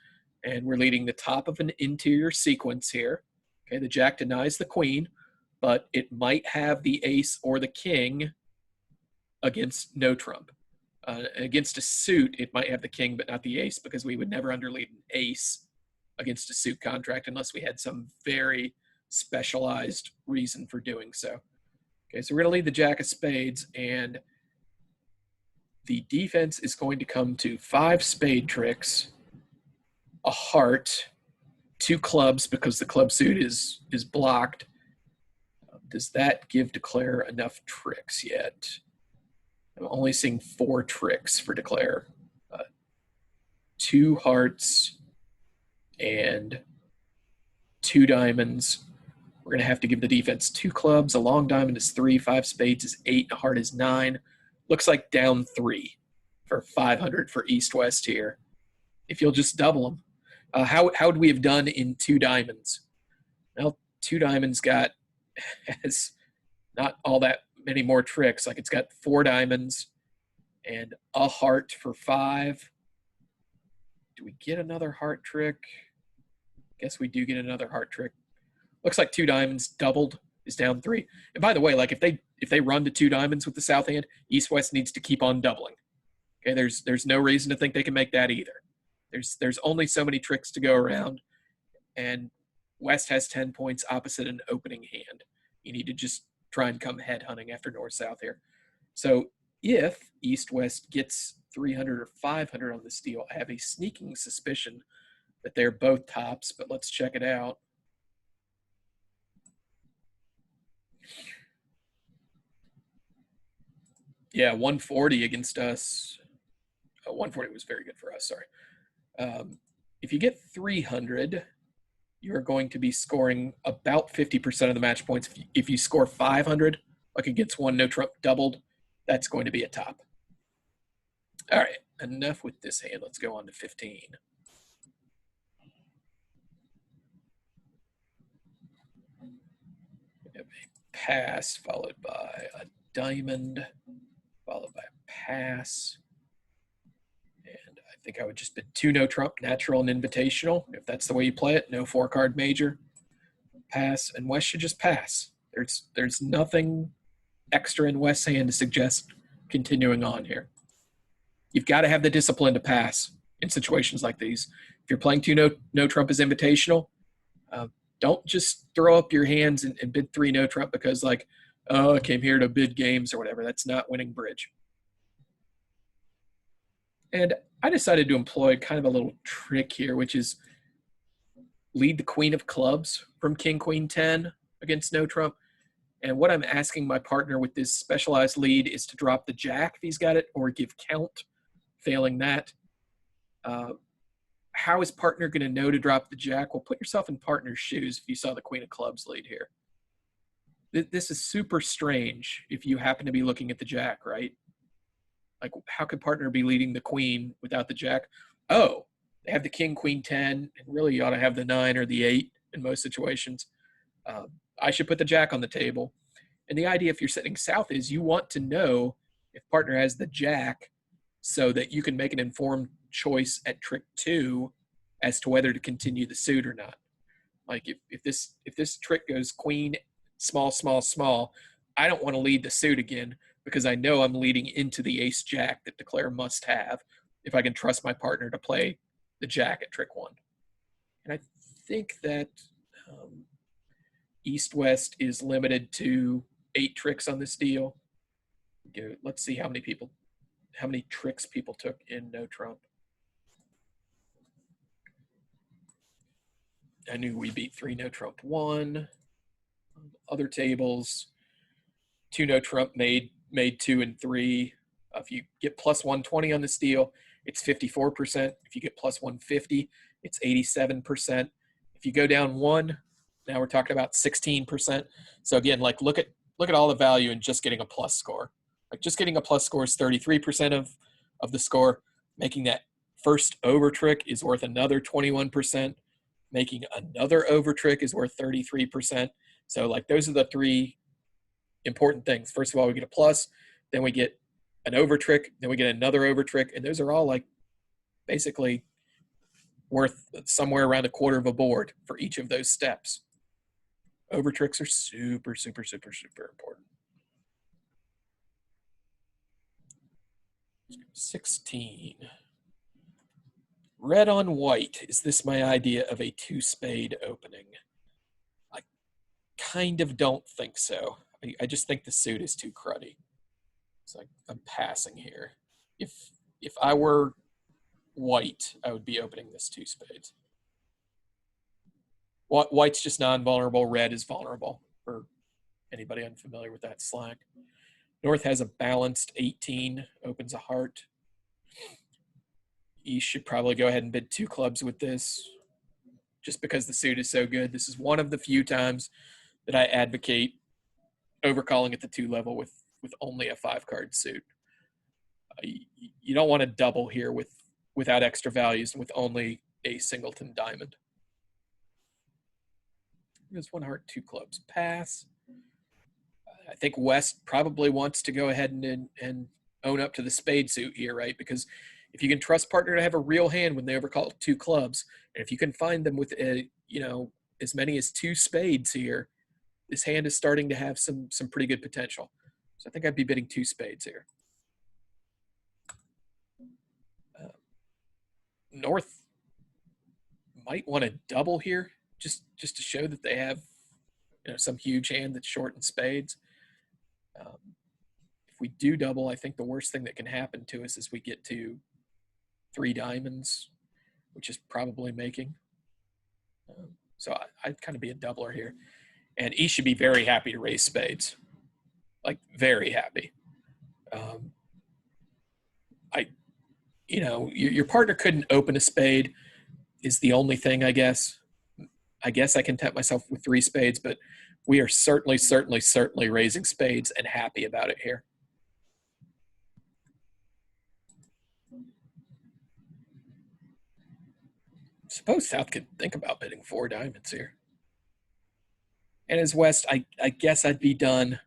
And we're leading the top of an interior sequence here. Okay, the jack denies the queen, but it might have the ace or the king against no trump. Against a suit, it might have the king but not the ace because we would never underlead an ace against a suit contract unless we had some very specialized reason for doing so. Okay, so we're going to lead the jack of spades, and the defense is going to come to 5 spade tricks, a heart, 2 clubs because the club suit is blocked. Does that give Declare enough tricks yet? I'm only seeing 4 tricks for Declare. 2 hearts and 2 diamonds. We're going to have to give the defense 2 clubs. A long diamond is 3, 5 spades is 8, a heart is 9. Looks like down 3 for 500 for East-West here. If you'll just double them. How would we have done in 2 diamonds? Well, 2 diamonds has not all that many more tricks. Like, it's got 4 diamonds and a heart for 5. Do we get another heart trick? Guess we do get another heart trick. Looks like 2 diamonds doubled is down 3. And by the way, like, if they run to 2 diamonds with the south hand, East-West needs to keep on doubling. Okay, there's no reason to think they can make that either. There's only so many tricks to go around, and West has 10 points opposite an opening hand. You need to just try and come head hunting after north-south here. So if East-West gets 300 or 500 on this deal, I have a sneaking suspicion that they're both tops, but let's check it out. Yeah, 140 against us. 140 was very good for us, sorry. If you get 300, you're going to be scoring about 50% of the match points. If you score 500, like against 1 no trump doubled, that's going to be a top. All right, enough with this hand. Let's go on to 15. We have a pass followed by a diamond, followed by a pass. And I think I would just bid 2 no trump, natural and invitational. If that's the way you play it, no 4-card major. Pass, and West should just pass. There's nothing extra in West's hand to suggest continuing on here. You've got to have the discipline to pass in situations like these. If you're playing 2 no trump as invitational, don't just throw up your hands and bid 3 no trump because, like, oh, I came here to bid games or whatever. That's not winning bridge. And I decided to employ kind of a little trick here, which is lead the queen of clubs from king, queen, 10 against no trump. And what I'm asking my partner with this specialized lead is to drop the jack if he's got it, or give count. Failing that, how is partner going to know to drop the jack? Well, put yourself in partner's shoes if you saw the queen of clubs lead here. This is super strange if you happen to be looking at the jack, right? Like, how could partner be leading the queen without the jack? Oh, they have the king, queen, 10, and really you ought to have the 9 or the 8 in most situations. I should put the jack on the table. And the idea, if you're sitting south, is you want to know if partner has the jack so that you can make an informed choice at trick 2 as to whether to continue the suit or not. Like, if this trick goes queen, small, small, small, I don't want to lead the suit again because I know I'm leading into the ace jack that Declare must have if I can trust my partner to play the jack at trick 1. And I think that East-West is limited to 8 tricks on this deal. Let's see how many tricks people took in no trump. I knew we beat 3 no trump 1. Other tables, 2 no trump made 2 and 3. If you get plus 120 on this deal, it's 54%. If you get plus 150, it's 87%. If you go down 1, now we're talking about 16%. So again, like, look at all the value in just getting a plus score. Like, just getting a plus score is 33% of the score. Making that first over trick is worth another 21%. Making another over trick is worth 33%. So, like, those are the 3 important things. First of all, we get a plus, then we get an over trick, then we get another over trick, and those are all, like, basically worth somewhere around a quarter of a board for each of those steps. Over tricks are super, super, super, super important. 16. Red on white. Is this my idea of a 2 spade opening? I kind of don't think so. I just think the suit is too cruddy. So I'm passing here. If I were white, I would be opening this two spades. White's just non-vulnerable. Red is vulnerable, for anybody unfamiliar with that slang. North has a balanced 18, opens a heart. East should probably go ahead and bid two clubs with this, just because the suit is so good. This is one of the few times that I advocate overcalling at the two level with only a 5-card suit. You don't want to double here without extra values and with only a singleton diamond. There's one heart, two clubs. Pass. I think West probably wants to go ahead and own up to the spade suit here, right? Because if you can trust partner to have a real hand when they overcall two clubs, and if you can find them with as many as two spades here, this hand is starting to have some pretty good potential. So I think I'd be bidding two spades here. North might want to double here just to show that they have some huge hand that's short in spades. If we do double, I think the worst thing that can happen to us is we get to 3 diamonds, which is probably making. So I'd kind of be a doubler here. And he should be very happy to raise spades, like very happy. Your partner couldn't open a spade is the only thing, I guess. I guess I can tempt myself with 3 spades, but we are certainly raising spades and happy about it here. Suppose South could think about bidding 4 diamonds here. And as West, I guess I'd be done.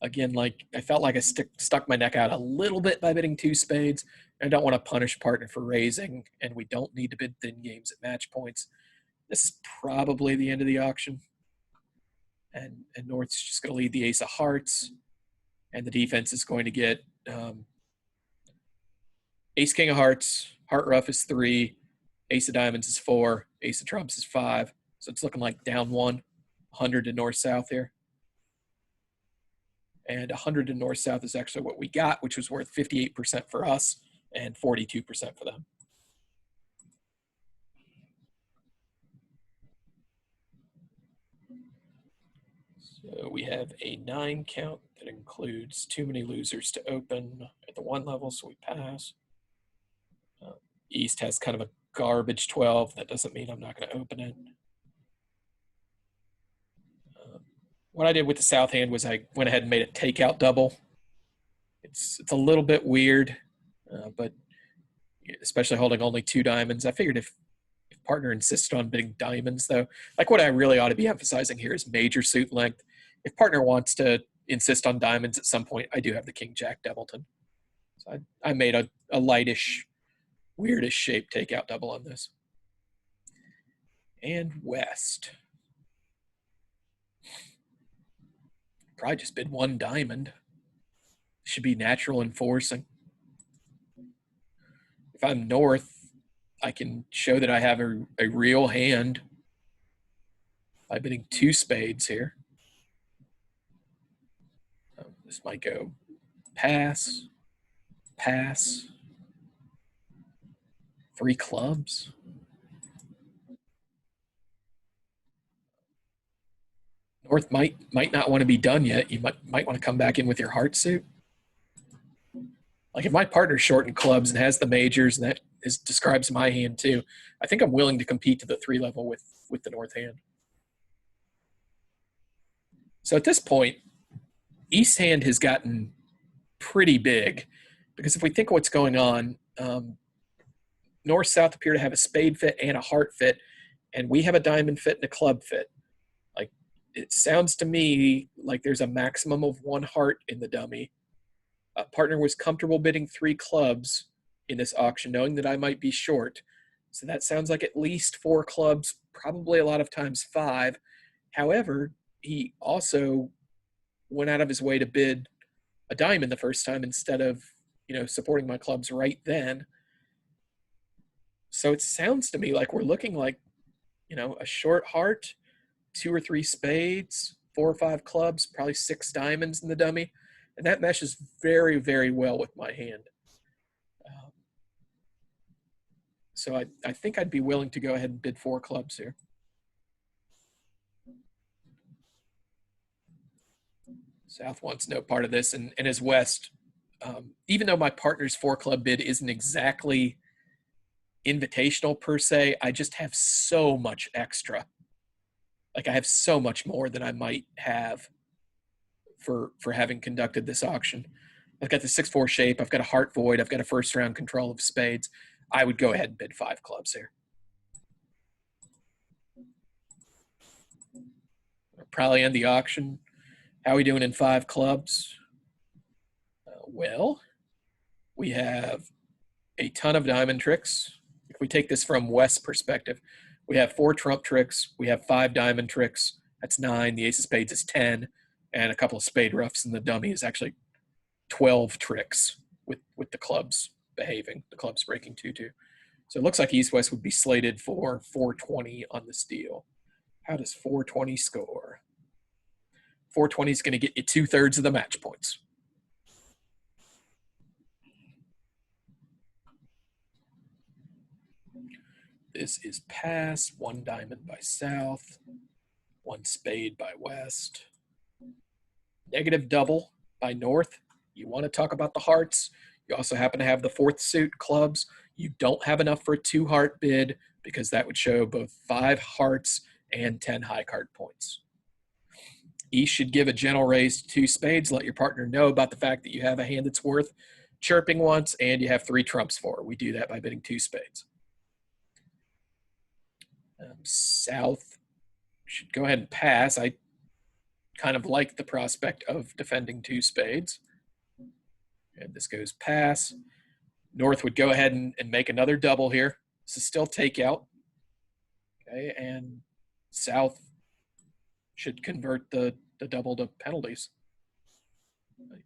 Again, like I felt like I stuck my neck out a little bit by bidding 2 spades. I don't want to punish partner for raising, and we don't need to bid thin games at match points. This is probably the end of the auction. And North's just going to lead the ace of hearts, and the defense is going to get ace king of hearts, heart rough is 3, ace of diamonds is 4, ace of trumps is 5. So it's looking like down 100 to north-south here. And 100 to north-south is actually what we got, which was worth 58% for us and 42% for them. So we have a 9 count that includes too many losers to open at the 1 level, so we pass. East has kind of a garbage 12. That doesn't mean I'm not going to open it. What I did with the south hand was I went ahead and made a takeout double. It's a little bit weird, but especially holding only 2 diamonds. I figured if partner insisted on bidding diamonds, though, like what I really ought to be emphasizing here is major suit length. If partner wants to insist on diamonds at some point, I do have the king-jack doubleton. So I made a lightish, weirdish shaped takeout double on this. And West. Probably just bid 1 diamond. Should be natural enforcing. If I'm North, I can show that I have a real hand by bidding 2 spades here. This might go pass, pass, 3 clubs. North might not want to be done yet. You might want to come back in with your heart suit. Like if my partner's short in clubs and has the majors, and that describes my hand too, I think I'm willing to compete to the 3 level with the North hand. So at this point, East hand has gotten pretty big, because if we think of what's going on, North-South appear to have a spade fit and a heart fit, and we have a diamond fit and a club fit. Like, it sounds to me like there's a maximum of 1 heart in the dummy. Partner was comfortable bidding 3 clubs in this auction, knowing that I might be short. So that sounds like at least 4 clubs, probably a lot of times 5. However, he also went out of his way to bid a diamond the first time instead of, supporting my clubs right then. So it sounds to me like we're looking like, a short heart, 2 or 3 spades, 4 or 5 clubs, probably 6 diamonds in the dummy, and that meshes very, very well with my hand. So I think I'd be willing to go ahead and bid 4 clubs here. South wants no part of this, and as West, even though my partner's 4 club bid isn't exactly invitational per se, I just have so much extra. Like I have so much more than I might have for having conducted this auction. I've got the 6-4 shape, I've got a heart void, I've got a first round control of spades. I would go ahead and bid 5 clubs here. I'll probably end the auction. How are we doing in 5 clubs? Well, we have a ton of diamond tricks. If we take this from West's perspective, we have 4 trump tricks, we have 5 diamond tricks, that's 9, the ace of spades is 10, and a couple of spade roughs, and the dummy is actually 12 tricks with the clubs behaving, the clubs breaking 2-2. So it looks like East-West would be slated for 420 on this deal. How does 420 score? 420 is going to get you 2/3 of the match points. This is pass, 1 diamond by South, 1 spade by West. Negative double by North. You want to talk about the hearts. You also happen to have the 4th suit clubs. You don't have enough for a 2 heart bid because that would show both 5 hearts and 10 high card points. East should give a gentle raise to 2 spades. Let your partner know about the fact that you have a hand that's worth chirping once and you have 3 trumps for. We do that by bidding 2 spades. South should go ahead and pass. I kind of like the prospect of defending 2 spades. And this goes pass. North would go ahead and make another double here. This is still takeout. Okay, and South should convert the double to penalties.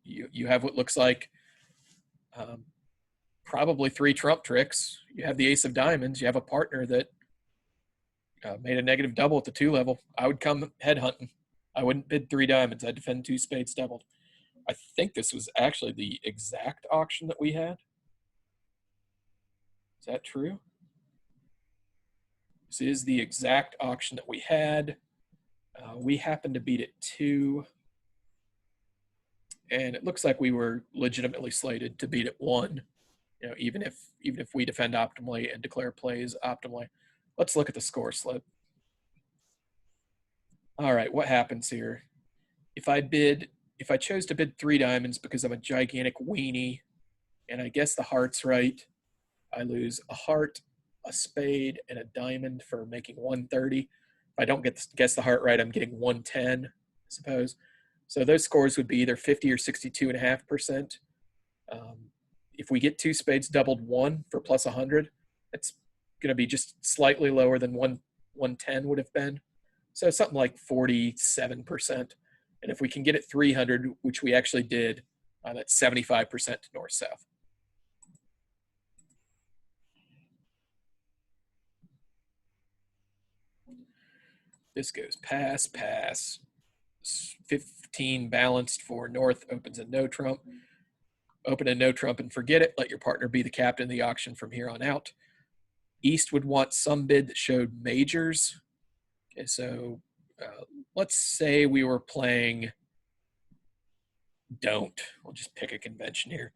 You have what looks like probably 3 trump tricks. You have the ace of diamonds. You have a partner that made a negative double at the 2 level. I would come head hunting. I wouldn't bid 3 diamonds. I'd defend 2 spades doubled. I think this was actually the exact auction that we had. Is that true? This is the exact auction that we had. We happened to beat it 2. And it looks like we were legitimately slated to beat it 1. You know, even if we defend optimally and declare plays optimally. Let's look at the score slip. All right, what happens here? If I chose to bid 3 diamonds because I'm a gigantic weenie, and I guess the heart's right, I lose a heart, a spade, and a diamond for making 130. If I don't guess the heart right, I'm getting 110, I suppose. So those scores would be either 50 or 62.5%. If we get 2 spades doubled 1 for plus 100, it's going to be just slightly lower than 110 would have been. So something like 47%. And if we can get it 300, which we actually did, that's 75% to north-south. This goes pass, pass. 15 balanced for north, opens a no trump. Open a no trump and forget it. Let your partner be the captain of the auction from here on out. East would want some bid that showed majors. Okay, so let's say we were playing don't. We'll just pick a convention here.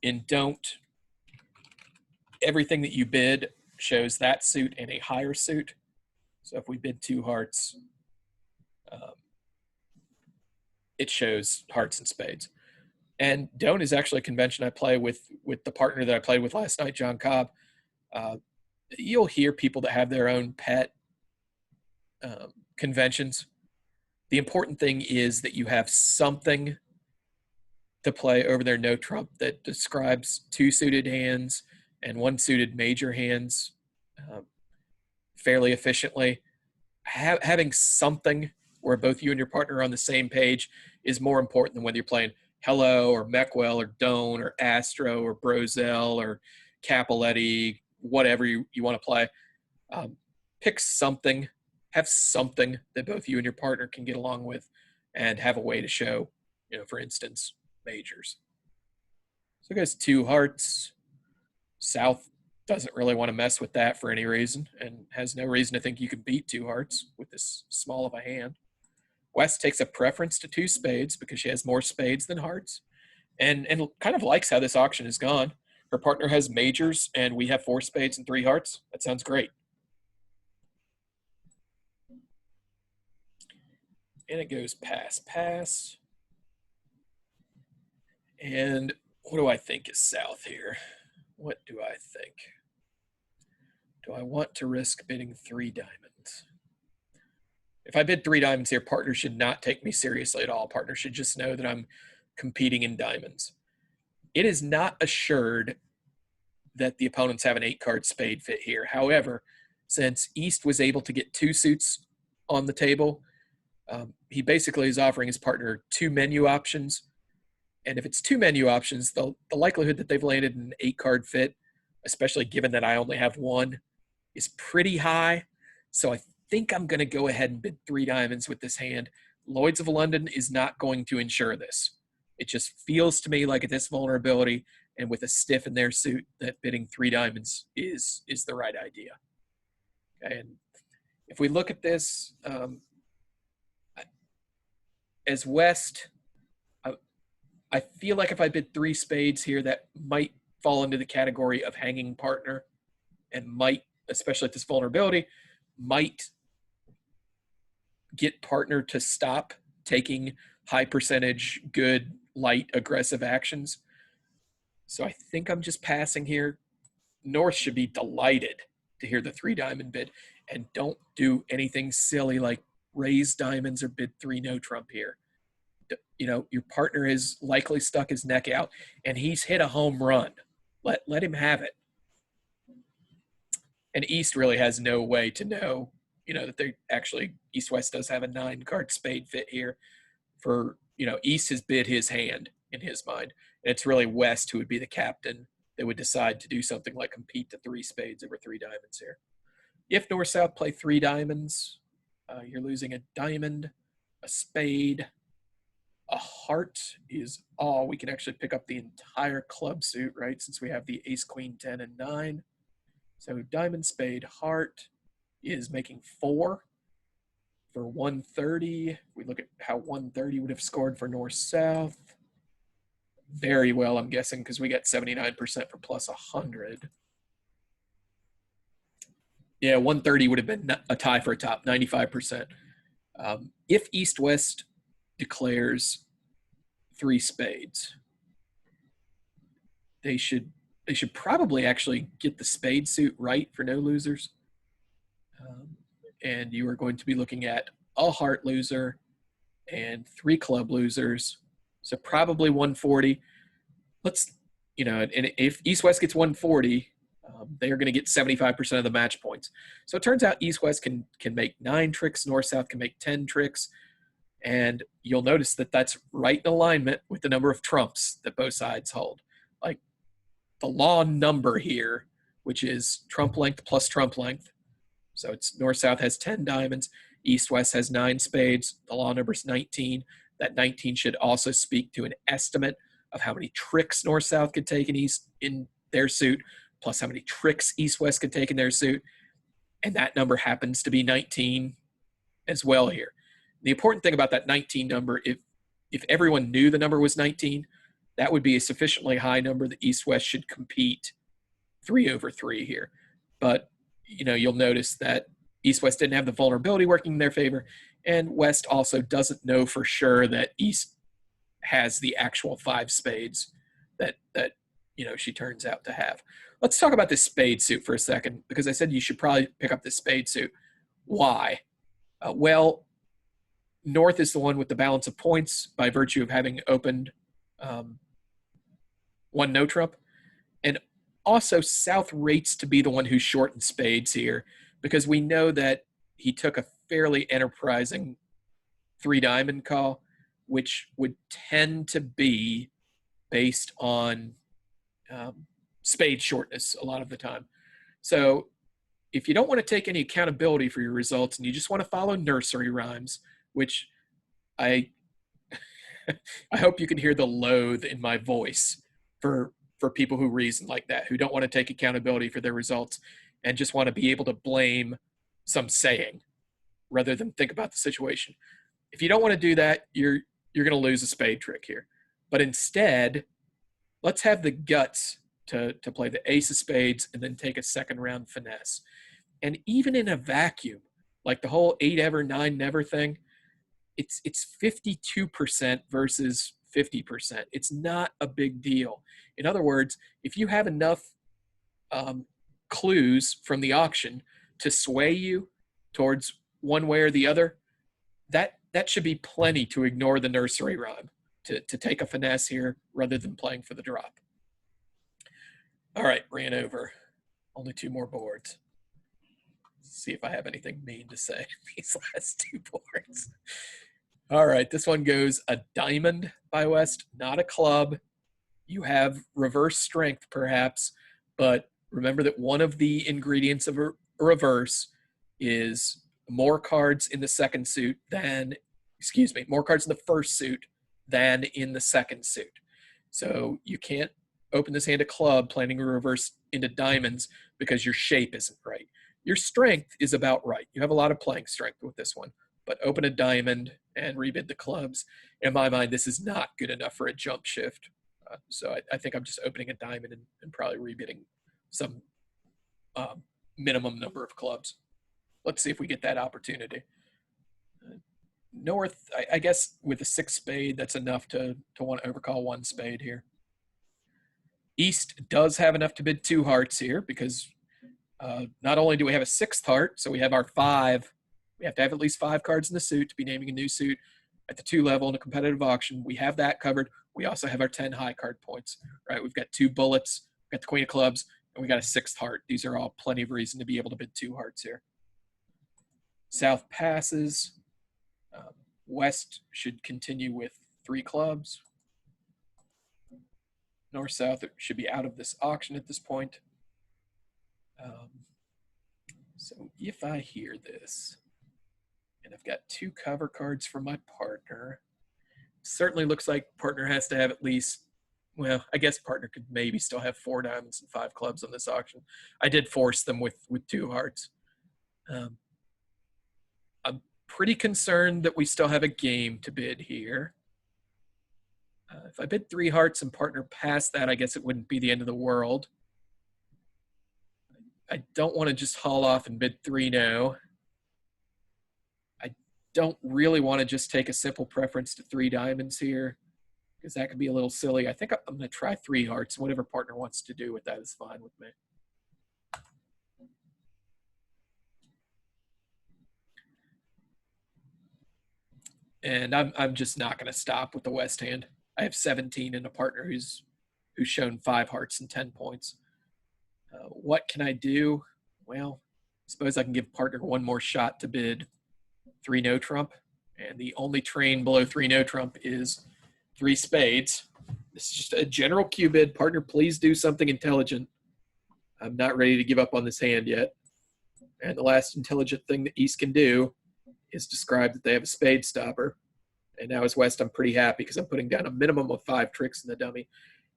In don't, everything that you bid shows that suit and a higher suit. So if we bid 2 hearts, it shows hearts and spades. And don't is actually a convention I play with the partner that I played with last night, John Cobb. You'll hear people that have their own pet conventions. The important thing is that you have something to play over their no trump that describes 2 suited hands and 1 suited major hands fairly efficiently. Having something where both you and your partner are on the same page is more important than whether you're playing Hello or Meckwell or Doan or Astro or Brozell or Capoletti, whatever you want to play. Pick something, have something that both you and your partner can get along with and have a way to show, for instance, majors. So it goes 2 hearts. South doesn't really want to mess with that for any reason and has no reason to think you can beat 2 hearts with this small of a hand. West takes a preference to 2 spades because she has more spades than hearts and kind of likes how this auction has gone. Her partner has majors and we have 4 spades and 3 hearts. That sounds great. And it goes pass, pass. And what do I think is South here? What do I think? Do I want to risk bidding 3 diamonds? If I bid 3 diamonds here, partner should not take me seriously at all. Partner should just know that I'm competing in diamonds. It is not assured that the opponents have an 8-card spade fit here. However, since East was able to get 2 suits on the table, he basically is offering his partner 2 menu options. And if it's 2 menu options, the likelihood that they've landed an 8-card fit, especially given that I only have 1, is pretty high. So I think I'm going to go ahead and bid 3 diamonds with this hand. Lloyd's of London is not going to ensure this. It just feels to me like at this vulnerability and with a stiff in their suit that bidding 3 diamonds is the right idea. Okay, and if we look at this, as West, I feel like if I bid 3 spades here, that might fall into the category of hanging partner and might, especially at this vulnerability, might get partner to stop taking high percentage, good, light, aggressive actions. So I think I'm just passing here. North should be delighted to hear the 3 diamond bid and don't do anything silly like raise diamonds or bid 3 no trump here. Your partner has likely stuck his neck out and he's hit a home run. Let him have it. And East really has no way to know, that they actually, East-West does have a 9-card spade fit here for, East has bid his hand in his mind. And it's really West who would be the captain that would decide to do something like compete to 3 spades over 3 diamonds here. If North-South play 3 diamonds, you're losing a diamond, a spade, a heart is all. We can actually pick up the entire club suit, right? Since we have the ace, queen, 10, and 9. So diamond, spade, heart is making 4 for 130. We look at how 130 would have scored for North-South. Very well, I'm guessing, because we got 79% for plus 100. Yeah, 130 would have been a tie for a top, 95%. If East-West declares 3 spades, they should probably actually get the spade suit right for no losers. And you are going to be looking at a heart loser and 3 club losers. So probably 140. And if East-West gets 140, they are going to get 75% of the match points. So it turns out East-West can make 9 tricks, North-South can make 10 tricks. And you'll notice that that's right in alignment with the number of trumps that both sides hold. Like the law number here, which is trump length plus trump length. So it's North-South has 10 diamonds, East-West has 9 spades. The law number is 19. That 19 should also speak to an estimate of how many tricks North-South could take in their suit, plus how many tricks East-West could take in their suit. And that number happens to be 19 as well here. The important thing about that 19 number, if everyone knew the number was 19, that would be a sufficiently high number that East-West should compete 3 over 3 here. But, you'll notice that East-West didn't have the vulnerability working in their favor, and West also doesn't know for sure that East has the actual 5 spades that she turns out to have. Let's talk about this spade suit for a second, because I said you should probably pick up this spade suit. Why? Well, North is the one with the balance of points by virtue of having opened 1 no trump. And also South rates to be the one who's short in spades here, because we know that he took a fairly enterprising 3 diamond call, which would tend to be based on spade shortness a lot of the time. So if you don't want to take any accountability for your results and you just want to follow nursery rhymes, which I I hope you can hear the loathe in my voice for people who reason like that, who don't want to take accountability for their results and just want to be able to blame some saying rather than think about the situation. If you don't want to do that, you're going to lose a spade trick here. But instead, let's have the guts to play the ace of spades and then take a second round finesse. And even in a vacuum, like the whole 8 ever, 9 never thing, it's 52% versus 50%. It's not a big deal. In other words, if you have enough clues from the auction to sway you towards one way or the other, that should be plenty to ignore the nursery rhyme, to take a finesse here rather than playing for the drop. All right, ran over. Only 2 more boards. Let's see if I have anything mean to say these last 2 boards. All right, this one goes a diamond by West, not a club. You have reverse strength perhaps, but remember that one of the ingredients of a reverse is more cards in the second suit than, more cards in the first suit than in the second suit. So you can't open this hand a club planning a reverse into diamonds because your shape isn't right. Your strength is about right. You have a lot of playing strength with this one, but open a diamond and rebid the clubs. In my mind, this is not good enough for a jump shift. So I think I'm just opening a diamond and probably rebidding some minimum number of clubs. Let's see if we get that opportunity. North, I guess with a 6 spade, that's enough to want to overcall 1 spade here. East does have enough to bid 2 hearts here because not only do we have a 6th heart, so we have our 5. We have to have at least 5 cards in the suit to be naming a new suit at the 2 level in a competitive auction. We have that covered. We also have our 10 high card points, right? We've got 2 bullets, we've got the queen of clubs, and we got a 6th heart. These are all plenty of reason to be able to bid 2 hearts here. South passes. West should continue with 3 clubs. North South should be out of this auction at this point. So if I hear this, and I've got 2 cover cards for my partner, certainly looks like partner has to have at least, well, I guess partner could maybe still have 4 diamonds and 5 clubs on this auction. I did force them with 2 hearts. I'm pretty concerned that we still have a game to bid here. If I bid 3 hearts and partner passed that, I guess it wouldn't be the end of the world. I don't want to just haul off and bid 3 now. I don't really want to just take a simple preference to 3 diamonds here because that could be a little silly. I think I'm going to try 3 hearts. Whatever partner wants to do with that is fine with me. And I'm just not going to stop with the West hand. I have 17 in a partner who's shown 5 hearts and 10 points. What can I do? Well, I suppose I can give partner 1 more shot to bid 3 no trump. And the only train below 3 no trump is 3 spades. This is just a general cue bid. Partner, please do something intelligent. I'm not ready to give up on this hand yet. And the last intelligent thing that East can do is describe that they have a spade stopper. And now as West, I'm pretty happy because I'm putting down a minimum of 5 tricks in the dummy.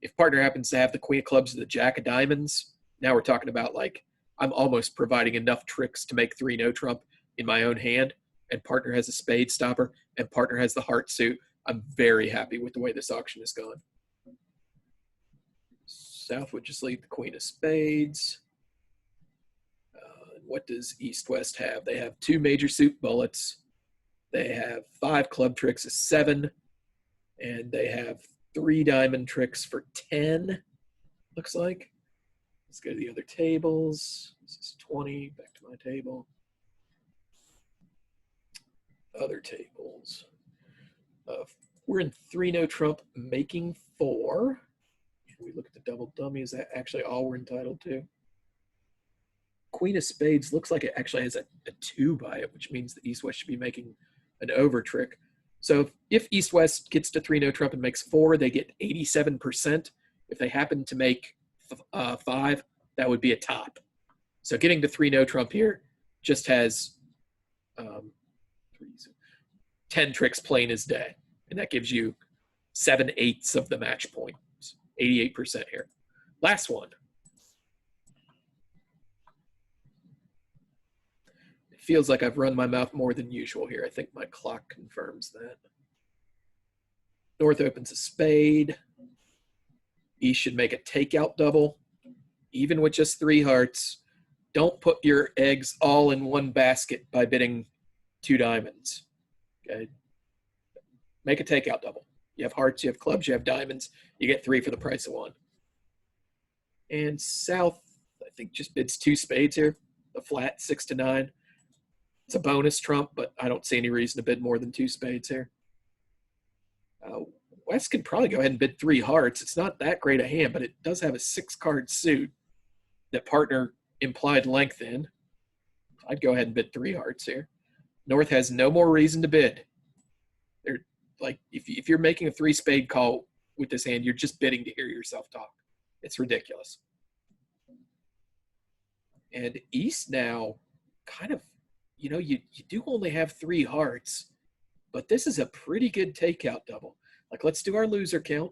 If partner happens to have the queen of clubs or the jack of diamonds, now we're talking about like I'm almost providing enough tricks to make 3 no trump in my own hand, and partner has a spade stopper and partner has the heart suit. I'm very happy with the way this auction has gone. South would just leave the queen of spades. What does East-West have? They have 2 major suit bullets. They have 5 club tricks of 7. And they have 3 diamond tricks for 10, looks like. Let's go to the other tables. This is 20, back to my table. Other tables. We're in 3 no trump, making 4. If we look at the double dummy, is that actually all we're entitled to? Queen of spades looks like it actually has a 2 by it, which means that East-West should be making an over trick. So if East-West gets to 3 no trump and makes 4, they get 87%. If they happen to make 5, that would be a top. So getting to 3 no trump here just has 10 tricks plain as day. And that gives you 7/8 of the match point. 88% here. Last one. It feels like I've run my mouth more than usual here. I think my clock confirms that. North opens a spade. East should make a takeout double. Even with just 3 hearts, don't put your eggs all in one basket by bidding 2 diamonds. Okay? Make a takeout double. You have hearts, you have clubs, you have diamonds. You get 3 for the price of 1. And South, I think, just bids 2 spades here. The flat, 6 to 9. It's a bonus trump, but I don't see any reason to bid more than 2 spades here. West can probably go ahead and bid 3 hearts. It's not that great a hand, but it does have a 6-card suit that partner implied length in. I'd go ahead and bid 3 hearts here. North has no more reason to bid. They're like, if you're making a 3-spade call with this hand, you're just bidding to hear yourself talk. It's ridiculous. And East now kind of, you do only have 3 hearts, but this is a pretty good takeout double. Like, let's do our loser count.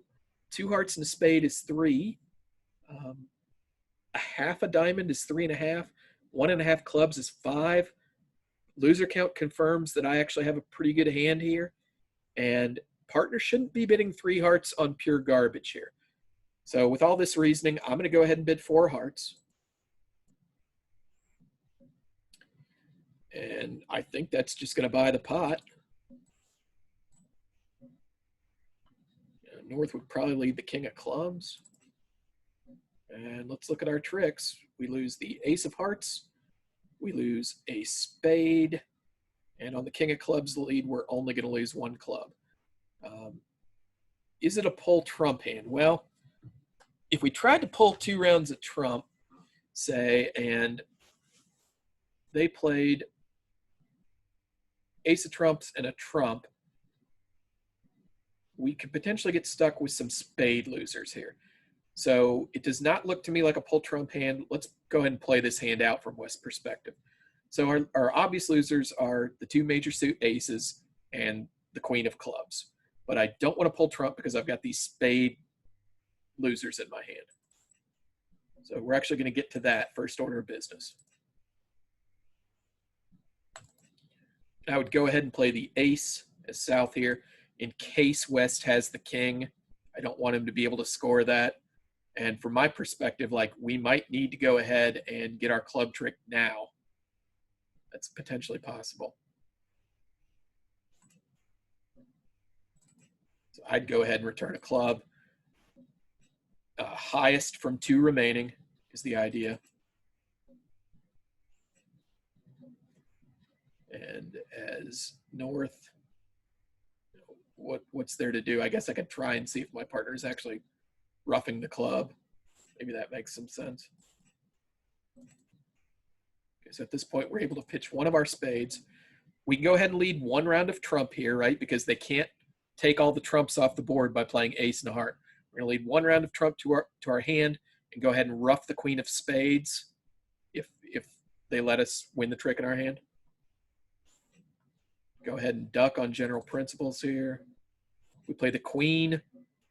2 hearts and a spade is 3. A half a diamond is 3.5. 1.5 clubs is 5. Loser count confirms that I actually have a pretty good hand here. And partner shouldn't be bidding 3 hearts on pure garbage here. So with all this reasoning, I'm going to go ahead and bid 4 hearts. And I think that's just going to buy the pot. North would probably lead the king of clubs. And let's look at our tricks. We lose the ace of hearts. We lose a spade. And on the king of clubs lead, we're only going to lose 1 club. Is it a pull trump hand? Well, if we tried to pull 2 rounds of trump, say, and they played ace of trumps and a trump, we could potentially get stuck with some spade losers here. So it does not look to me like a pull trump hand. Let's go ahead and play this hand out from West's perspective. So our obvious losers are the 2 major suit aces and the queen of clubs. But I don't want to pull trump because I've got these spade losers in my hand. So we're actually going to get to that first order of business. I would go ahead and play the ace as South here in case West has the king. I don't want him to be able to score that. And from my perspective, like, we might need to go ahead and get our club trick now. That's potentially possible. So I'd go ahead and return a club. Highest from 2 remaining is the idea. And as North, what's there to do? I guess I could try and see if my partner is actually roughing the club. Maybe that makes some sense. Okay, so at this point, we're able to pitch 1 of our spades. We can go ahead and lead 1 round of trump here, right? Because they can't take all the trumps off the board by playing ace and a heart. We're going to lead 1 round of trump to our hand and go ahead and rough the queen of spades if they let us win the trick in our hand. Go ahead and duck on general principles here. We play the queen.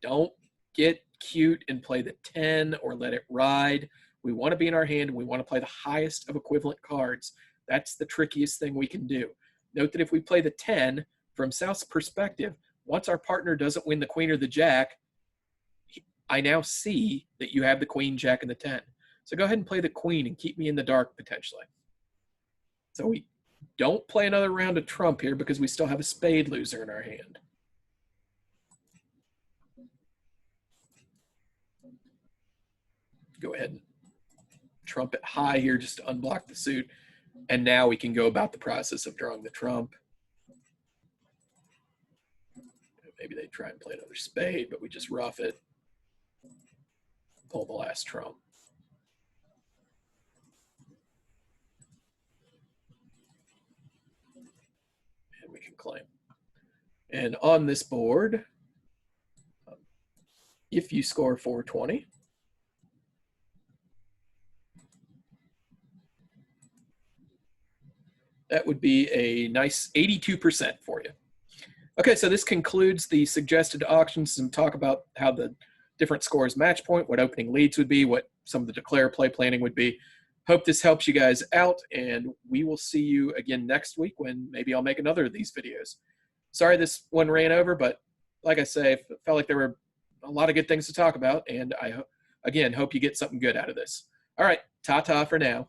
Don't get cute and play the 10 or let it ride. We want to be in our hand, and we want to play the highest of equivalent cards. That's the trickiest thing we can do. Note that if we play the 10, from South's perspective, once our partner doesn't win the queen or the jack, I now see that you have the queen, jack, and the 10. So go ahead and play the queen and keep me in the dark potentially. So we don't play another round of trump here because we still have a spade loser in our hand. Go ahead and trump it high here just to unblock the suit. And now we can go about the process of drawing the trump. Maybe they try and play another spade, but we just rough it. Pull the last trump. And we can claim. And on this board, if you score 420, that would be a nice 82% for you. Okay, so this concludes the suggested auctions. Some talk about how the different scores match point, what opening leads would be, what some of the declare play planning would be. Hope this helps you guys out, and we will see you again next week when maybe I'll make another of these videos. Sorry this one ran over, but like I say, I felt like there were a lot of good things to talk about, and I, again, hope you get something good out of this. All right, ta-ta for now.